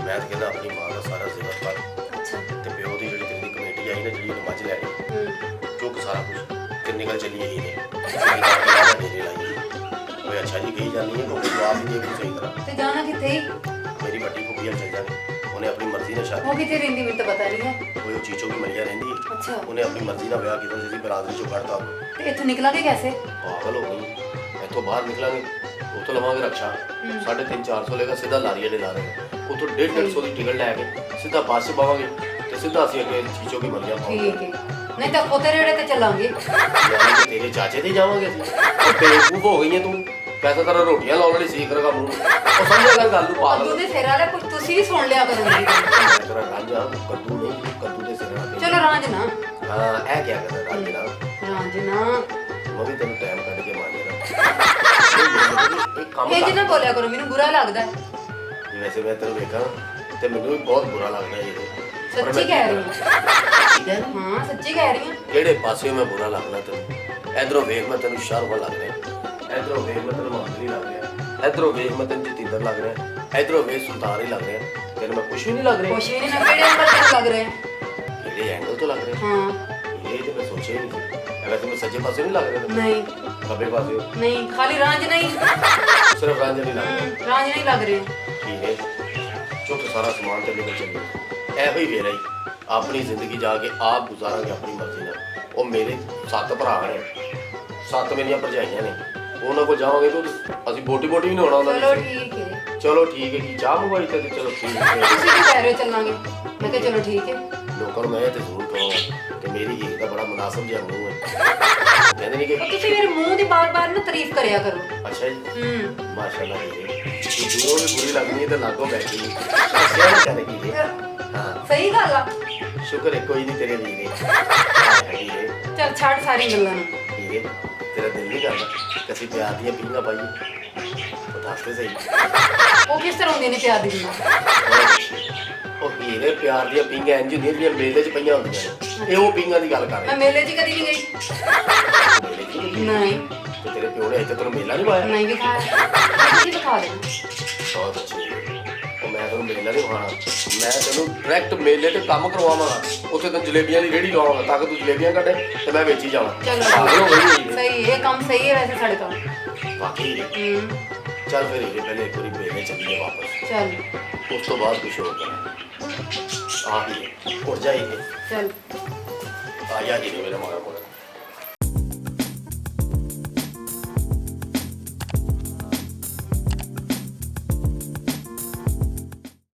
ਮੈਂ ਤਾਂ ਕਹਿੰਦਾ ਆਪਣੀ ਮਾਂ ਦਾ ਸਾਰਾ ਜ਼ਿੰਮਾ ਕਰ ਅੱਛਾ। ਤੇ ਪਿਓ ਦੀ ਜਿਹੜੀ ਤੇਰੀ ਕਮੇਟੀ ਆਈ ਨਾ ਜਿਹੜੀ ਉਹਨੇ ਮੱਝ ਲੈਣੀ ਚੁੱਕ ਸਾਰਾ ਕੁਝ ਤੇ ਨਿਕਲ ਚੱਲੀ ਹੀਰੇ ਡੇਰੇ ਲਾਈ ਓਏ ਅੱਛਾ ਜੀ ਕਹੀ ਜਾਂਦੀ ਹੈ ਕੋਈ ਜਵਾਬ ਨਹੀਂ ਦੇ ਸਹੀ ਤਰ੍ਹਾਂ ਤੇ ਜਾਣਾ ਕਿੱਥੇ ਹੀ? ਮੇਰੀ ਵੱਡੀ ਕੁੜੀਆਂ ਚੱਲ ਜਾਣੀ ਉਹਨੇ ਆਪਣੀ ਮਰਜ਼ੀ ਨਾਲ ਸ਼ਾਦੀ ਉਹ ਕਿੱਥੇ ਰਹਿੰਦੀ ਮੈਨੂੰ ਤਾਂ ਪਤਾ ਨਹੀਂ ਹੈ। ਉਹ ਚੀਚੋ ਦੀ ਮਲੀਆ ਰਹਿੰਦੀ ਹੈ ਅੱਛਾ। ਉਹਨੇ ਆਪਣੀ ਮਰਜ਼ੀ ਨਾਲ ਵਿਆਹ ਕੀਤਾ ਸੀ ਬਰਾਦਰੀ ਚੋਂ ਕੱਢਤਾ ਉਹਨੂੰ ਤੇ ਇੱਥੋਂ ਨਿਕਲਾਂਗੇ ਕੈਸੇ? ਪਾਗਲ ਹੋ ਗਈ ਇੱਥੋਂ ਬਾਹਰ ਨਿਕਲਾਂਗੇ ਉੱਥੋਂ ਲਵਾਂਗੇ ਰਕਸ਼ਾ 350-400 ਲੇਗਾ ਸਿੱਧਾ ਲਾਰੀ ਵਾਲੇ ਲਾ ਦੇਗਾ ਉੱਥੋਂ 150-150 ਦੀ ਟਿਕਟ ਲੈ ਕੇ ਸਿੱਧਾ ਬੱਸ 'ਚ ਪਾਵਾਂਗੇ ਤੇ ਸਿੱਧਾ ਅਸੀਂ ਅੱਗੇ ਚੀਚੋ ਦੀ ਮਲੀਆ ਪਾਵਾਂਗੇ ਠੀਕ ਹੈ, ਨਹੀਂ ਤਾਂ ਖੋਤੇ ਰੇੜੇ ਤੇ ਚੱਲਾਂਗੇ। ਯਾਨੀ ਕਿ ਤੇਰੇ ਚਾਚੇ ਤੇ ਹੀ ਜਾਵਾਂਗੇ ਅਸੀਂ ਉਹ ਬੇਵਕੂਫ ਹੋ ਗਈ ਹੈ ਤੂੰ ਪੈਸਾ ਤੇਰਾ ਰੋਟੀਆਂ ਲਾਉਣ ਵਾਲੀ ਸੀਖ ਰਗਾ ਮੂੰਹ ਉਹ ਸਮਝਿਆ ਗੱਲ ਨੂੰ ਪਾਗਲ ਕੱਦੂ ਦੇ ਸਿਰ ਵਾਲੇ ਕੁਝ ਤੁਸੀਂ ਵੀ ਸੁਣ ਲਿਆ ਕਰੋ ਮੇਰੀ ਗੱਲ। ਮੈਂ ਤੇਰਾ ਰਾਂਝਾ ਕੱਦੂ ਨਹੀਂ ਕੱਦੂ ਦੇ ਸਿਰ ਨਾਲ ਚਲੋ ਰਾਂਝਣਾ, ਹਾਂ ਇਹ ਕਿਆ ਕਰਦਾ ਰਾਂਝਾ ਰਾਂਝਣਾ ਮੈਂ ਵੀ ਤੈਨੂੰ ਟਾਈਮ ਕੱਢ ਕੇ ਮਾਰੇਗਾ ਇਹ ਕੰਮ ਇਹ ਕਰ ਜਿਹਾ ਬੋਲਿਆ ਕਰੋ, ਮੈਨੂੰ ਬੁਰਾ ਲੱਗਦਾ ਹੈ। ਵੈਸੇ ਮੈਂ ਤੈਨੂੰ ਵੇਖਾਂ ਤੇ ਮੈਨੂੰ ਵੀ ਬਹੁਤ ਬੁਰਾ ਲੱਗਦਾ ਇਹ ਸੱਚੀ ਕਹਿ ਰਹੀ ਹਾਂ। ਠੀਕ ਹੈ ਹਾਂ ਸੱਚੀ ਕਹਿ ਰਹੀ ਹਾਂ। ਕਿਹੜੇ ਪਾਸੇ ਮੈਂ ਬੁਰਾ ਲੱਗਦਾ ਤੈਨੂੰ ਇਧਰੋਂ ਵੇਖ ਮੈਂ ਤੈਨੂੰ ਸ਼ਰਮ ਲੱਗ ਰਿਹਾ ਇਧਰੋਂ ਵੇਖ ਮੈਂ ਤੈਨੂੰ ਮਾਦਰੀ ਲੱਗ ਰਿਹਾ ਇਧਰੋਂ ਵੇਖ ਮੈਂ ਤੈਨੂੰ ਜਤਿੰਦਰ ਲੱਗ ਰਿਹਾ ਇਧਰੋਂ ਵੇਖ ਸੁਲਤਾਨ ਹੀ ਲੱਗ ਰਿਹਾ ਤੈਨੂੰ ਮੈਂ ਕੁਛ ਵੀ ਨਹੀਂ ਲੱਗ ਰਿਹਾ ਕੁਛ ਵੀ ਨਹੀਂ ਨਾ, ਕਿਹੜੇ ਅੰਦਰ ਤੱਕ ਲੱਗ ਰਿਹਾ? ਕਿਹੜੇ ਐਂਗਲ ਤੋਂ ਲੱਗ ਰਿਹਾ ਹਾਂ ਇਹ ਤੇ ਮੈਂ ਸੋਚਿਆ ਹੀ ਨਹੀਂ ਸੀ ਵੈਸੇ ਮੈਂ ਸੱਜੇ ਪਾਸੇ ਨਹੀਂ ਲੱਗ ਰਿਹਾ ਨਹੀਂ ਖੱਬੇ ਪਾਸੇ ਨਹੀਂ, ਖਾਲੀ ਰਾਂਝਣਾ ਹੀ ਸਿਰਫ ਰਾਂਝਾ ਨਹੀਂ ਲੱਗ ਰਿਹਾ ਰਾਂਝਣਾ ਹੀ ਲੱਗ ਰਿਹਾ। ਠੀਕ ਹੈ ਚੁੱਕ ਸਾਰਾ ਸਮਾਨ ਤੇ ਨਿਕਲ ਚੱਲੀਏ ਇਹੋ ਹੀ ਵੇਰਾ ਹੀ ਆਪਣੀ ਜ਼ਿੰਦਗੀ ਜਾ ਕੇ ਆਪ ਗੁਜ਼ਾਰਾਂਗੇ ਆਪਣੀ ਮਰਜ਼ੀ ਨਾਲ ਉਹ ਮੇਰੇ 7 ਭਰਾ ਨੇ 7 ਮੇਰੀਆਂ ਭਰਜਾਈਆਂ ਨੇ ਉਹਨਾਂ ਕੋਲ ਜਾਵਾਂਗੇ ਤਾਂ ਅਸੀਂ ਬੋਟੀ ਵੀ ਨਹੀਂ ਹੋਣਾ ਉਹਨਾਂ ਚਲੋ ਦੀ ਠੀਕ ਹੈ। ਚਲੋ ਠੀਕ ਹੈ ਕਿ ਚਾਹ ਮੰਗਵਾਈ ਤੇ ਚਲੋ ਠੀਕ ਹੈ ਤੁਸੀਂ ਕੀ ਕਹਿ ਰਹੇ ਹੋ ਚੱਲਾਂਗੇ? ਮੈਂ ਕਿਹਾ ਚਲੋ ਠੀਕ ਹੈ। ਲੋਕਾਂ ਨੂੰ ਮੈਂ ਇਹ ਤੇ ਜ਼ਰੂਰ ਕਹਾਂ ਕਿ ਮੇਰੀ ਹੀਰ ਦਾ ਬੜਾ ਮੁਨਾਸਬ ਜਿਹਾ ਮੂੰਹ ਹੈ ਕਹਿੰਦੇ ਨਹੀਂ ਕਿ ਉਹ ਤੁਸੀਂ ਮੇਰੇ ਮੂੰਹ ਦੀ ਬਾਰ-ਬਾਰ ਨਾ ਤਾਰੀਫ ਕਰਿਆ ਕਰੋ। ਅੱਛਾ ਜੀ ਹੂੰ ਮਾਸ਼ਾਅੱਲਾ ਹੀਰੇ ਤੂੰ ਦੂਰੋਂ ਵੀ ਬੁਰੀ ਲੱਗਦੀ ਹੈ ਤੇ ਲਾਗੋਂ ਬੈਠੀ ਹੈ ਅੱਛਾ ਨਾ ਕਰੇਗੀ ਹਾਂ ਸਹੀ ਗੱਲ ਆ। ਸ਼ੁਕਰ ਹੈ ਕੋਈ ਨਹੀਂ ਤੇਰੇ ਹੀਰੇ ਹੀਰੇ ਚੱਲ ਛੱਡ ਸਾਰੀਆਂ ਗੱਲਾਂ ਨੂੰ। ਹੀਰੇ ਤੇਰਾ ਦਿਲ ਨਹੀਂ ਕਰਦਾ ਕਿ ਅਸੀਂ ਪਿਆਰ ਦੀਆਂ ਪੀਂਘਾਂ ਪਾਈਏ ਉਹ ਦੱਸ ਤੇ ਸਹੀ ਉਹ ਕਿਸ ਤਰ੍ਹਾਂ ਹੁੰਦੀਆਂ ਨੇ ਪਿਆਰ ਦੀ ਗੱਲਾਂ? ਉਹ ਹੀਰੇ ਪਿਆਰ ਦੀਆਂ ਪੀਂਘਾਂ ਇੰਜ ਹੁੰਦੀਆਂ ਜਿਹੜੀਆਂ ਮੇਲੇ 'ਚ ਪਈਆਂ ਹੁੰਦੀਆਂ ਨੇ ਇਹ ਉਹ ਪੀਂਘਾਂ ਦੀ ਗੱਲ ਕਰ ਮੈਂ ਰਿਹਾ ਮੇਲੇ 'ਚ ਕਦੀ ਨਹੀਂ ਗਈ। ਮੇਲੇ 'ਚ ਨਹੀਂ ਗਈ? ਨਹੀਂ ਤੇ ਤੇਰੇ ਪਿਓ ਨੇ ਇੱਥੇ ਤੈਨੂੰ ਮੇਲਾ ਨਹੀਂ ਪਾਇਆ ਨਹੀਂ ਵਿਖਾਇਆ। ਤੁਸੀਂ ਦਿਖਾ ਦੇਣਾ। ਬਹੁਤ ਅੱਛੀ ਉਹ ਮੈਂ ਤੈਨੂੰ ਮੇਲਾ ਨਹੀਂ ਖਾਣਾ ਮੈਂ ਤੈਨੂੰ ਡਾਇਰੈਕਟ ਮੇਲੇ ਤੇ ਕੰਮ ਕਰਵਾਵਾਂਗਾ ਉੱਥੇ ਤੈਨੂੰ ਜਲੇਬੀਆਂ ਦੀ ਰੇਹੜੀ ਲਾਵਾਂਗਾ ਤਾਂ ਕਿ ਤੂੰ ਜਲੇਬੀਆਂ ਕੱਢੇ ਤੇ ਮੈਂ ਵੇਚੀ ਜਾਵਾਂ ਚਲੋ ਪਾਗਲ ਹੋ ਗਈ ਹੀਰੇ। ਸਹੀ, ਇਹ ਕੰਮ ਸਹੀ ਹੈ ਵੈਸੇ ਸਾਡੇ ਕੰਮ। ਵਾਕਈ ਹੂੰ ਚੱਲ ਫਿਰ ਹੀਰੇ ਪਹਿਲੇ ਇੱਕ ਵਾਰੀ ਮੇਲੇ ਚੱਲੀਏ ਵਾਪਸ ਚੱਲ ਉਸ ਤੋਂ ਬਾਅਦ ਕੁਝ ਹੋਰ ਕਰਾਂਗੇ ਆ ਹੀ ਉੱਠ ਜਾ ਹੀਰੇ ਚੱਲ। ਆ ਜਾ ਹੀਰੇ ਮੇਰਾ ਮਾਰਾ ਮੋੜਾ